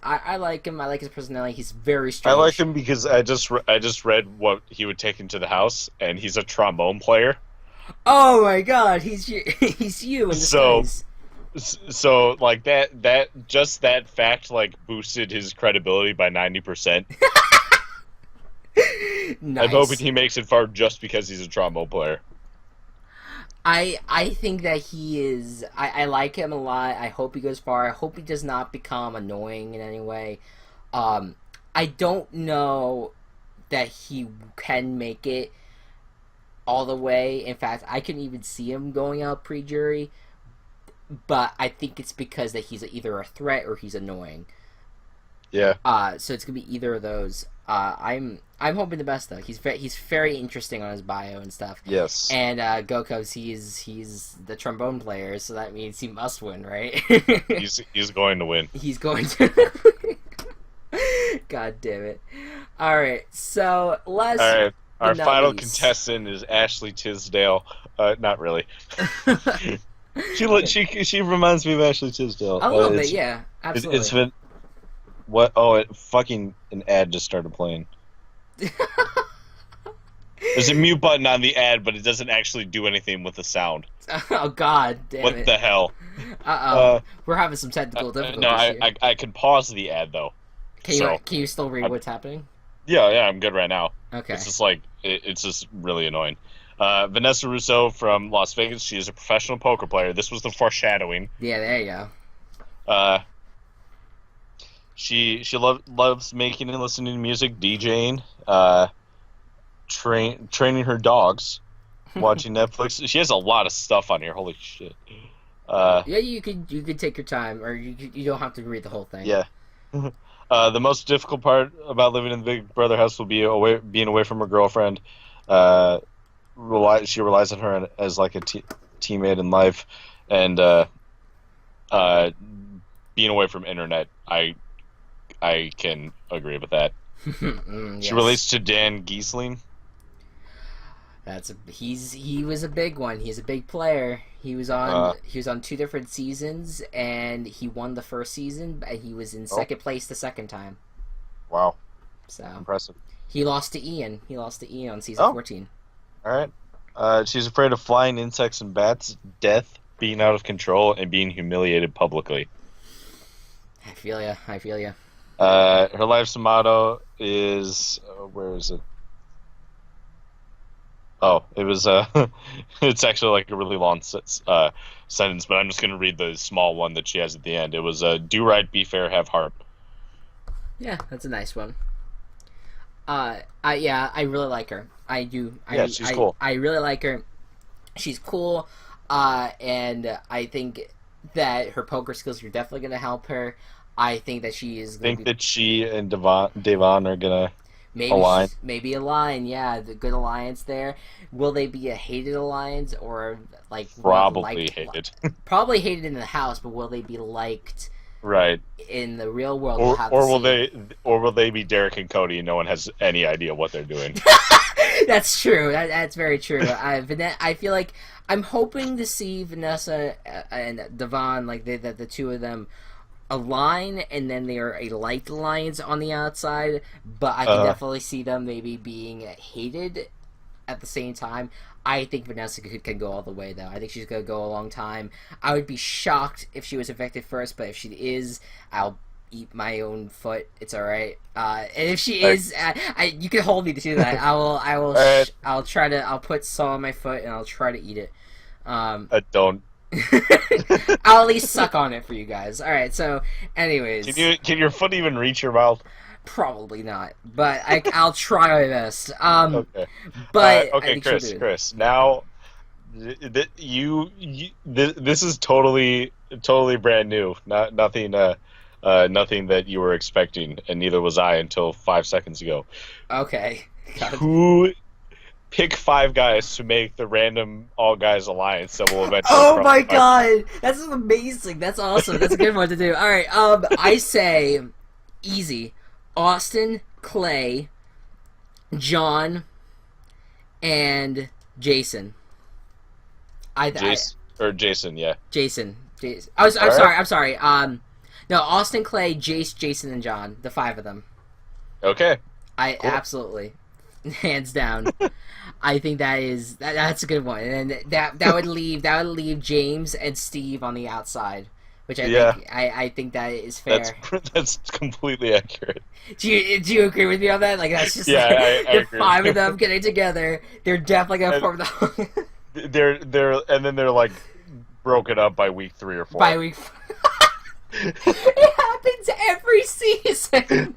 I like him. I like his personality. He's very strange. I like him because I just read what he would take into the house, and he's a trombone player. Oh my god, he's you in disguise. So like that fact like boosted his credibility by 90%. Nice. I'm hoping he makes it far just because he's a trombone player. I think that he is. I like him a lot. I hope he goes far. I hope he does not become annoying in any way. I don't know that he can make it all the way. In fact, I can even see him going out pre-jury. but I think it's because that he's either a threat or he's annoying. Yeah. So it's gonna be either of those. I'm hoping the best though. He's very interesting on his bio and stuff. Yes. And Gocubs, he's the trombone player, so that means he must win, right? he's going to win. He's going to. God damn it! All right, so let's. All right, our final least. contestant is Ashley Tisdale. Not really. She reminds me of Ashley Tisdale. A little bit, yeah, absolutely. It's been what? Oh, an ad just started playing. There's a mute button on the ad, but it doesn't actually do anything with the sound. Oh God, damn what it! The hell? We're having some technical difficulties. No, here. I can pause the ad though. Can you still read what's happening? Yeah, I'm good right now. Okay. It's just like it's just really annoying. Vanessa Russo from Las Vegas. She is a professional poker player. This was the foreshadowing. Yeah, there you go. She loves making and listening to music, DJing, training her dogs, watching Netflix. She has a lot of stuff on here. Holy shit. Yeah, you could take your time, or you don't have to read the whole thing. Yeah. The most difficult part about living in the Big Brother house will be being away from her girlfriend. She relies on her as like a teammate in life, and being away from internet. I can agree with that. Yes. She relates to Dan Giesling. He was a big one. He's a big player. He was on 2 different seasons, and he won the first season, and he was in second place the second time. Wow. So impressive. He lost to Ian. On season 14. All right. She's afraid of flying insects and bats, death, being out of control, and being humiliated publicly. I feel ya. Her life's motto is where is it? Oh, it was it's actually like a really long sentence, but I'm just gonna read the small one that she has at the end. It was do right, be fair, have heart. Yeah, that's a nice one. I really like her. I do. She's cool. I really like her. She's cool, and I think that her poker skills are definitely going to help her. I think that she is. That she and Devon are gonna align. Maybe align. Yeah, the good alliance there. Will they be a hated alliance or like probably hated? Probably hated in the house, but will they be liked? Right. In the real world, or will they be Derek and Cody and no one has any idea what they're doing? That's true. That's very true. I feel like I'm hoping to see Vanessa and Devon, like that the two of them align, and then they are a liked alliance on the outside. But I can definitely see them maybe being hated at the same time. I think Vanessa can go all the way, though. I think she's going to go a long time. I would be shocked if she was evicted first, but if she is, I'll eat my own foot. It's all right. And if she is, you can hold me to that. I'll try to. I'll put salt on my foot and I'll try to eat it. Don't. I'll at least suck on it for you guys. All right. So, anyways, can your foot even reach your mouth? Probably not, but I'll try my best. Okay. But okay, Chris. Now, this is totally brand new. Nothing that you were expecting, and neither was I until 5 seconds ago. Okay. Who pick 5 guys to make the random all guys alliance that will eventually. Oh my god, that's amazing. That's awesome. That's a good one to do. All right. I say easy. Austin, Clay, John, and Jason. Jason, yeah. Jason. I'm sorry. No, Austin, Clay, Jace, Jason, and John. The 5 of them. Okay. Cool. Absolutely, hands down. I think that's a good one, and then that would leave James and Steve on the outside. Which I think that is fair. That's completely accurate. Do you agree with me on that? Like that's just I the agree. 5 of them getting together. They're definitely gonna form the. They're like broken up by week 3 or 4. By week. It happens every season.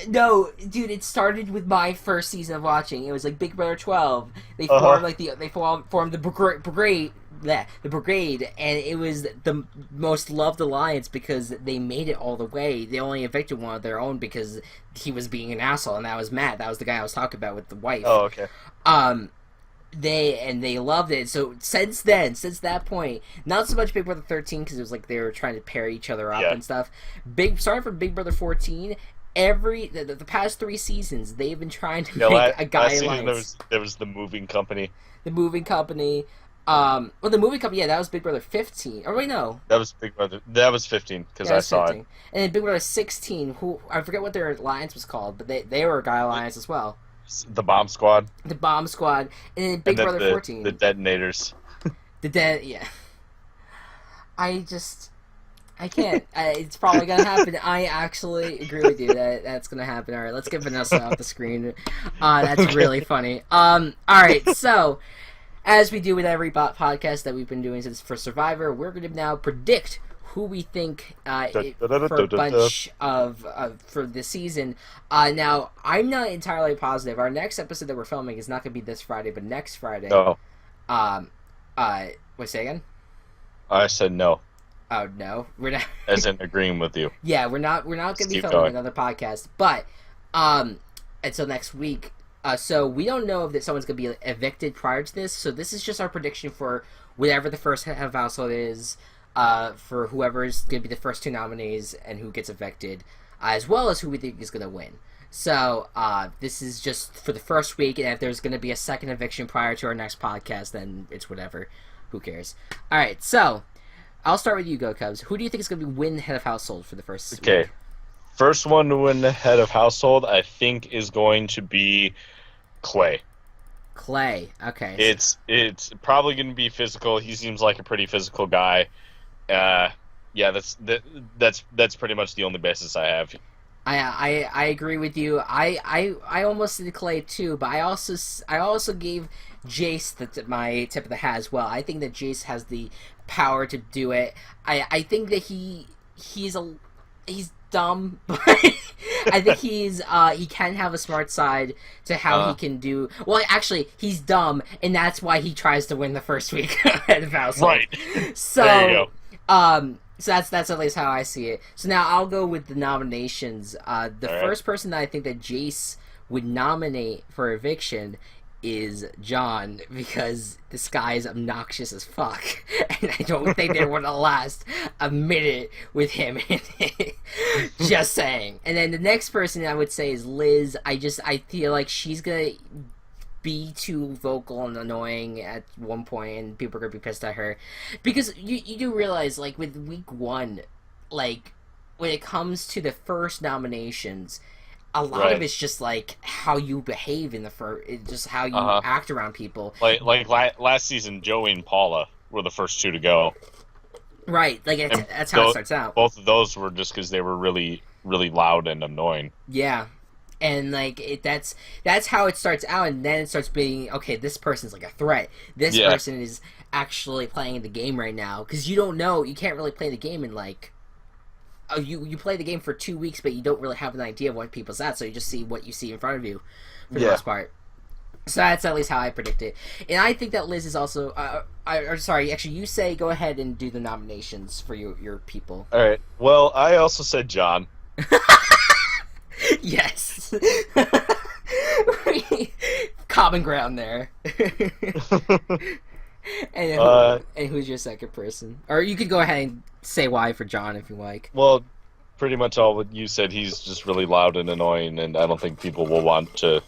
No, dude, it started with my first season of watching. It was like Big Brother 12. They formed formed the brigade. the brigade, and it was the most loved alliance because they made it all the way. They only evicted one of their own because he was being an asshole, and that was Matt. That was the guy I was talking about with the wife. Oh, okay. They loved it. So since that point, not so much Big Brother 13 because it was like they were trying to pair each other up and stuff. Starting from Big Brother 14. The past 3 seasons, they've been trying to make a guy alliance. There was the moving company. The moving company. The moving company, that was Big Brother 15. Or wait, no. That was Big Brother. That was 15 because I saw 15. It. And then Big Brother 16, who I forget what their alliance was called, but they were a guy alliance as well. The Bomb Squad. The Bomb Squad, and then Big Brother 14. The Detonators. Yeah. I can't. It's probably gonna happen. I actually agree with you that that's gonna happen. All right, let's get Vanessa off the screen. That's really funny. All right, so as we do with every podcast that we've been doing since for Survivor, we're gonna now predict who we think for a bunch of for the season. Now I'm not entirely positive. Our next episode that we're filming is not gonna be this Friday, but next Friday. No. Wait, say again? I said no. Oh no, we're not. As in agreeing with you. Yeah, we're not going to be filming another podcast, but until next week. So we don't know if someone's going to be evicted prior to this. So this is just our prediction for whatever the first head of household is, for whoever's going to be the first 2 nominees and who gets evicted, as well as who we think is going to win. So this is just for the first week, and if there's going to be a second eviction prior to our next podcast, then it's whatever. Who cares? All right, so. I'll start with you, Gocubs. Who do you think is going to win head of household for the first week? First one to win the head of household, I think, is going to be Clay. Clay, okay. It's probably going to be physical. He seems like a pretty physical guy. That's pretty much the only basis I have. I agree with you. I almost did Clay too, but I also gave Jace my tip of the hat as well. I think that Jace has the power to do it. I think that he's dumb, but I think he can have a smart side to how he can do. Well, actually, he's dumb, and that's why he tries to win the first week head of household. Right. So there you go. So that's at least how I see it. So now I'll go with the nominations. The first person that I think that Jace would nominate for eviction is John, because this guy is obnoxious as fuck, and I don't think they want to last a minute with him in it. Just saying. And then the next person I would say is Liz. I feel like she's gonna be too vocal and annoying at one point, and people are gonna be pissed at her, because you do realize, like, with week 1, like, when it comes to the first nominations, a lot of it's just like how you behave in the first, just how you act around people. Like last season, Joey and Paula were the first 2 to go. Right, like that's how it starts out. Both of those were just because they were really, really loud and annoying. Yeah, and like that's how it starts out, and then it starts being, okay, this person's like a threat. This person is actually playing the game right now, because you don't know, you can't really play the game in like. You play the game for 2 weeks, but you don't really have an idea of what people's at, so you just see what you see in front of you, for the most part. So that's at least how I predict it. And I think that Liz is also... sorry, actually, you say go ahead and do the nominations for your people. Alright, well, I also said John. Yes. Common ground there. And who's your second person? Or you could go ahead and say why for John if you like. Well, pretty much all what you said. He's just really loud and annoying, and I don't think people will want to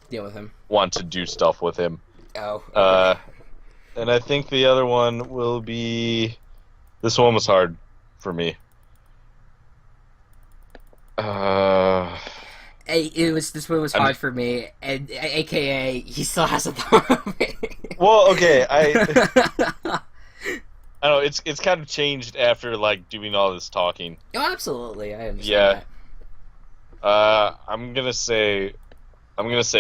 deal with him. Want to do stuff with him. Oh. Okay. And I think the other one will be. This one was hard for me. This one was hard for me, and AKA he still hasn't thought of it. Well, okay, I don't know. It's kind of changed after like doing all this talking. Oh, absolutely, I understand. Yeah. I'm gonna say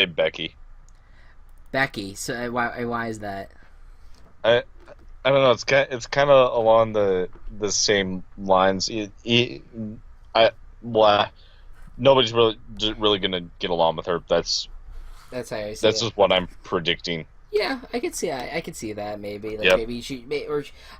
Becky. Becky. So why is that? I don't know. It's kind of along the same lines. Nobody's really gonna get along with her. That's how I see That's just what I'm predicting. Yeah, I could see. I could see that maybe. Like Yep. maybe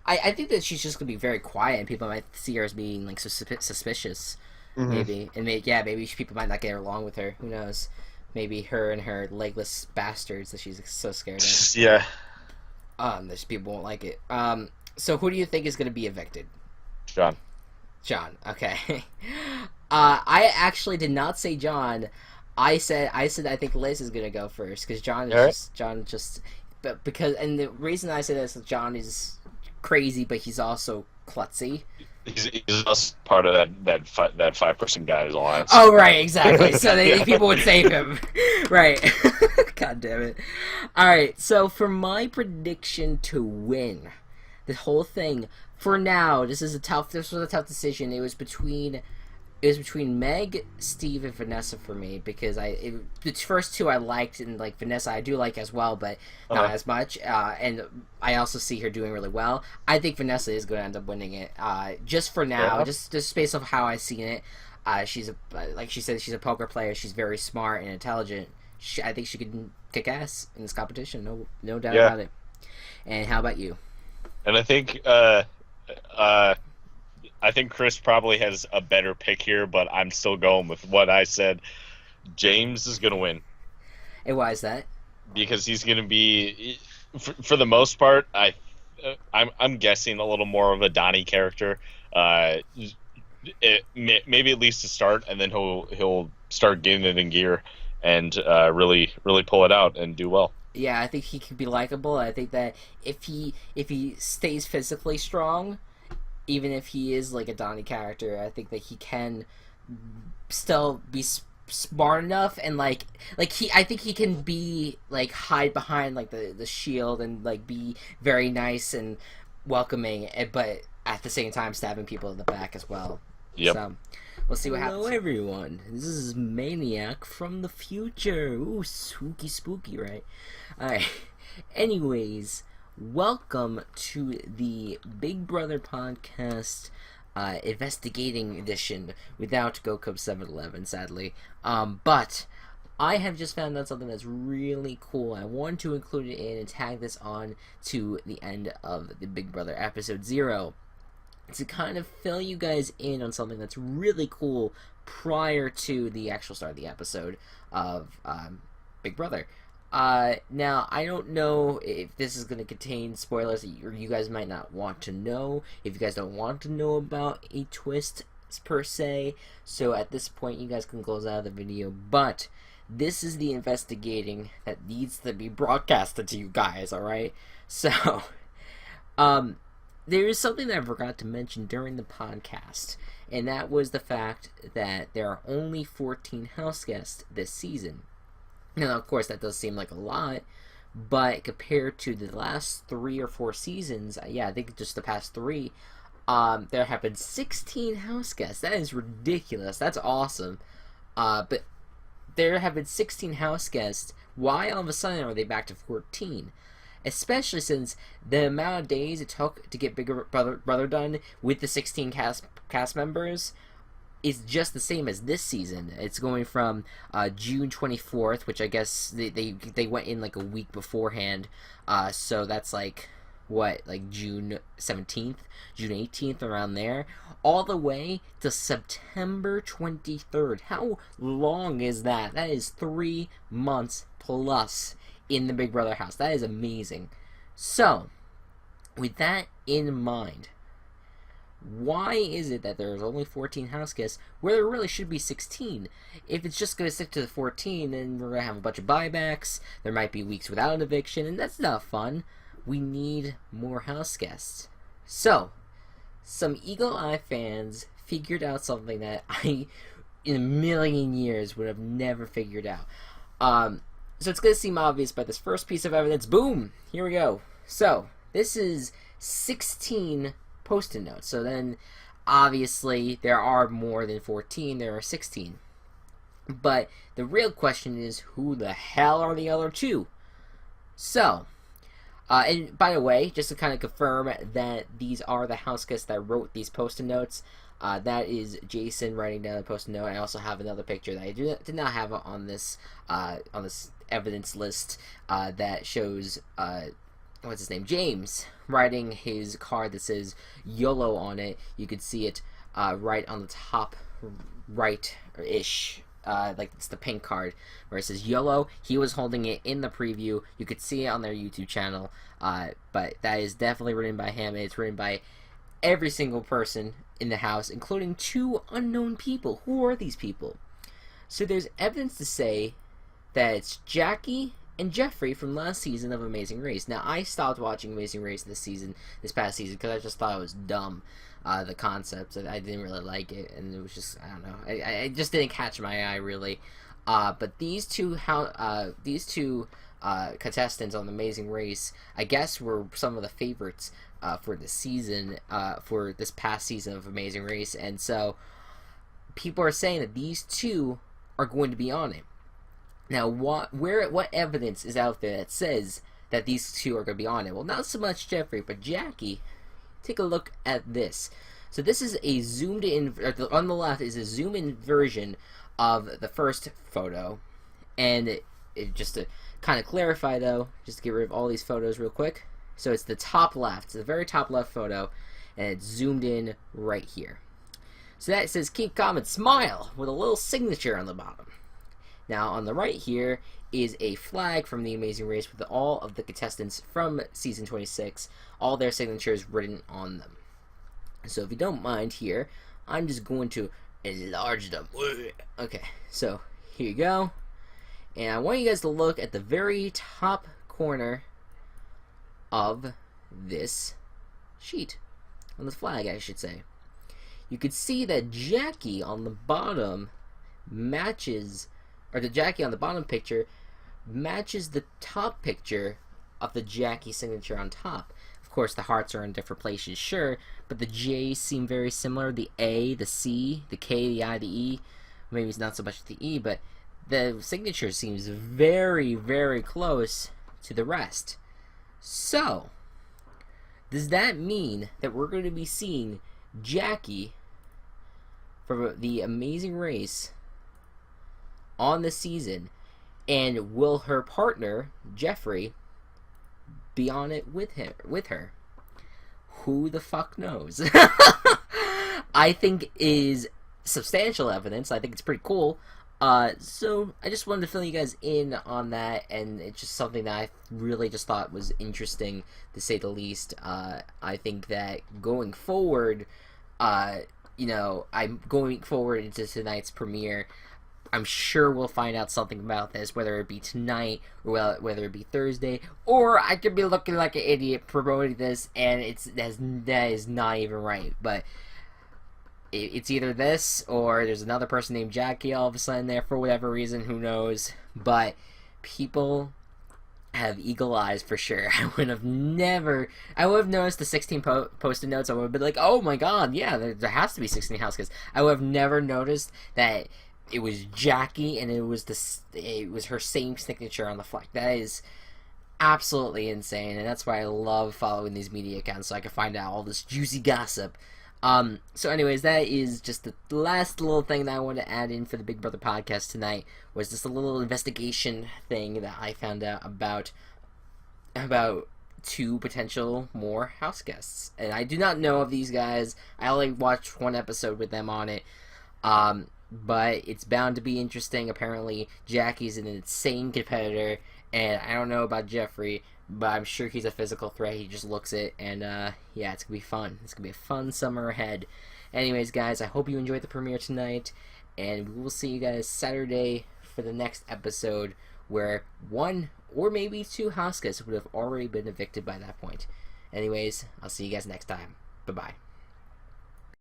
I think that she's just gonna be very quiet, and people might see her as being like suspicious. Hmm. Maybe maybe people might not get along with her. Who knows? Maybe her and her legless bastards that she's so scared of. Yeah. That people won't like it. So who do you think is gonna be evicted? John. John. Okay. I actually did not say John. I said I think Liz is gonna go first because John just but because and the reason I say this is John is crazy, but he's also klutzy. He's also part of that 5-person guys alliance. Oh right, exactly. So Yeah. people would save him, right? God damn it! All right, so for my prediction to win the whole thing, for now, this was a tough decision. It was between Meg, Steve, and Vanessa for me because the first two I liked, and like Vanessa I do like as well, but not as much. And I also see her doing really well. I think Vanessa is going to end up winning it. Just for now, just based off how I seen it. She's like she said, she's a poker player. She's very smart and intelligent. I think she could kick ass in this competition. No doubt about it. And how about you? And I think Chris probably has a better pick here, but I'm still going with what I said. James is going to win. And why is that? Because he's going to be, for the most part, I'm guessing a little more of a Donnie character. Maybe at least to start, and then he'll start getting it in gear and really pull it out and do well. Yeah, I think he can be likable. I think that if he stays physically strong, even if he is like a Donnie character, I think that he can still be smart enough and I think he can be like hide behind like the shield and like be very nice and welcoming, but at the same time stabbing people in the back as well. Yep. So we'll see what happens. Hello everyone, this is Maniac from the future. Ooh, spooky, right? Alright. Anyways, welcome to the Big Brother podcast investigating edition without Gocubs711, sadly. But I have just found out something that's really cool. I want to include it in and tag this on to the end of the Big Brother episode 0 to kind of fill you guys in on something that's really cool prior to the actual start of the episode of Big Brother. Now, I don't know if this is going to contain spoilers that you guys might not want to know, if you guys don't want to know about a twist per se, so at this point you guys can close out of the video, but this is the investigating that needs to be broadcasted to you guys, alright? So, there is something that I forgot to mention during the podcast, and that was the fact that there are only 14 house guests this season. Now, of course, that does seem like a lot, but compared to the last 3 or 4 seasons, I think just the past 3, there have been 16 house guests. That is ridiculous. That's awesome. But there have been 16 house guests. Why all of a sudden are they back to 14? Especially since the amount of days it took to get Big Brother done with the 16 cast members is just the same as this season. It's going from June 24th, which I guess they went in like a week beforehand, so that's like June 17th, June 18th, around there, all the way to September 23rd. How long is that? That is 3 months plus in the Big Brother house. That is amazing. So, with that in mind, why is it that there's only 14 house guests where there really should be 16? If it's just going to stick to the 14, then we're going to have a bunch of buybacks. There might be weeks without an eviction, and that's not fun. We need more house guests. So, some Eagle Eye fans figured out something that I, in a million years, would have never figured out. So it's going to seem obvious by this first piece of evidence. Boom! Here we go. So, this is 16 post-it notes. So then, obviously, there are more than 14. There are 16. But the real question is, who the hell are the other 2? So, and by the way, just to kind of confirm that these are the house guests that wrote these post-it notes, that is Jason writing down a post-it note. I also have another picture that I did not have on this evidence list that shows what's his name, James, riding his car that says YOLO on it. You could see it right on the top right-ish. Like it's the pink card where it says YOLO. He was holding it in the preview. You could see it on their YouTube channel. But that is definitely written by him. It's written by every single person in the house, including 2 unknown people. Who are these people? So there's evidence to say that it's Jackie and Jeffrey from last season of Amazing Race. Now, I stopped watching Amazing Race this past season, because I just thought it was dumb. The concept, I didn't really like it, and it was just, I don't know, I just didn't catch my eye, really. But these two contestants on the Amazing Race, I guess, were some of the favorites for the season, for this past season of Amazing Race, and so people are saying that these 2 are going to be on it. Now, what evidence is out there that says that these 2 are going to be on it? Well, not so much Jeffrey, but Jackie. Take a look at this. So this is a zoomed in, on the left is a zoom in version of the first photo, and just to kind of clarify though, just to get rid of all these photos real quick. So it's the top left, the very top left photo, and it's zoomed in right here. So that says keep calm and smile with a little signature on the bottom. Now on the right here is a flag from the Amazing Race with all of the contestants from season 26, all their signatures written on them. So if you don't mind here, I'm just going to enlarge them. Okay, so here you go. And I want you guys to look at the very top corner of this sheet, on the flag, I should say. You could see that Jackie on the bottom matches, or the Jackie on the bottom picture matches the top picture of the Jackie signature on top. Of course, the hearts are in different places, sure, but the J's seem very similar. The A, the C, the K, the I, the E. Maybe it's not so much the E, but the signature seems very, very close to the rest. So, does that mean that we're going to be seeing Jackie from the Amazing Race on the season, and will her partner Jeffrey be on it with her? Who the fuck knows? I think is substantial evidence. I think it's pretty cool. So I just wanted to fill you guys in on that, and it's just something that I really just thought was interesting, to say the least. I think that going forward, I'm going forward into tonight's premiere. I'm sure we'll find out something about this, whether it be tonight or whether it be Thursday, or I could be looking like an idiot promoting this, and that is not even right. But it's either this, or there's another person named Jackie all of a sudden there for whatever reason, who knows. But people have eagle eyes for sure. I would have noticed the 16 post-it notes. I would have been like, oh my god, yeah, there has to be 16 house kids. I would have never noticed that it was Jackie, and it was her same signature on the flag. That is absolutely insane, and that's why I love following these media accounts, so I can find out all this juicy gossip. So anyways, that is just the last little thing that I wanted to add in for the Big Brother podcast tonight, was just a little investigation thing that I found out about 2 potential more house guests. And I do not know of these guys. I only watched 1 episode with them on it. But it's bound to be interesting. Apparently, Jackie's an insane competitor, and I don't know about Jeffrey, but I'm sure he's a physical threat. He just looks it, and yeah, it's gonna be fun. It's gonna be a fun summer ahead. Anyways, guys, I hope you enjoyed the premiere tonight, and we will see you guys Saturday for the next episode, where 1 or maybe 2 house guests would have already been evicted by that point. Anyways, I'll see you guys next time. Bye-bye.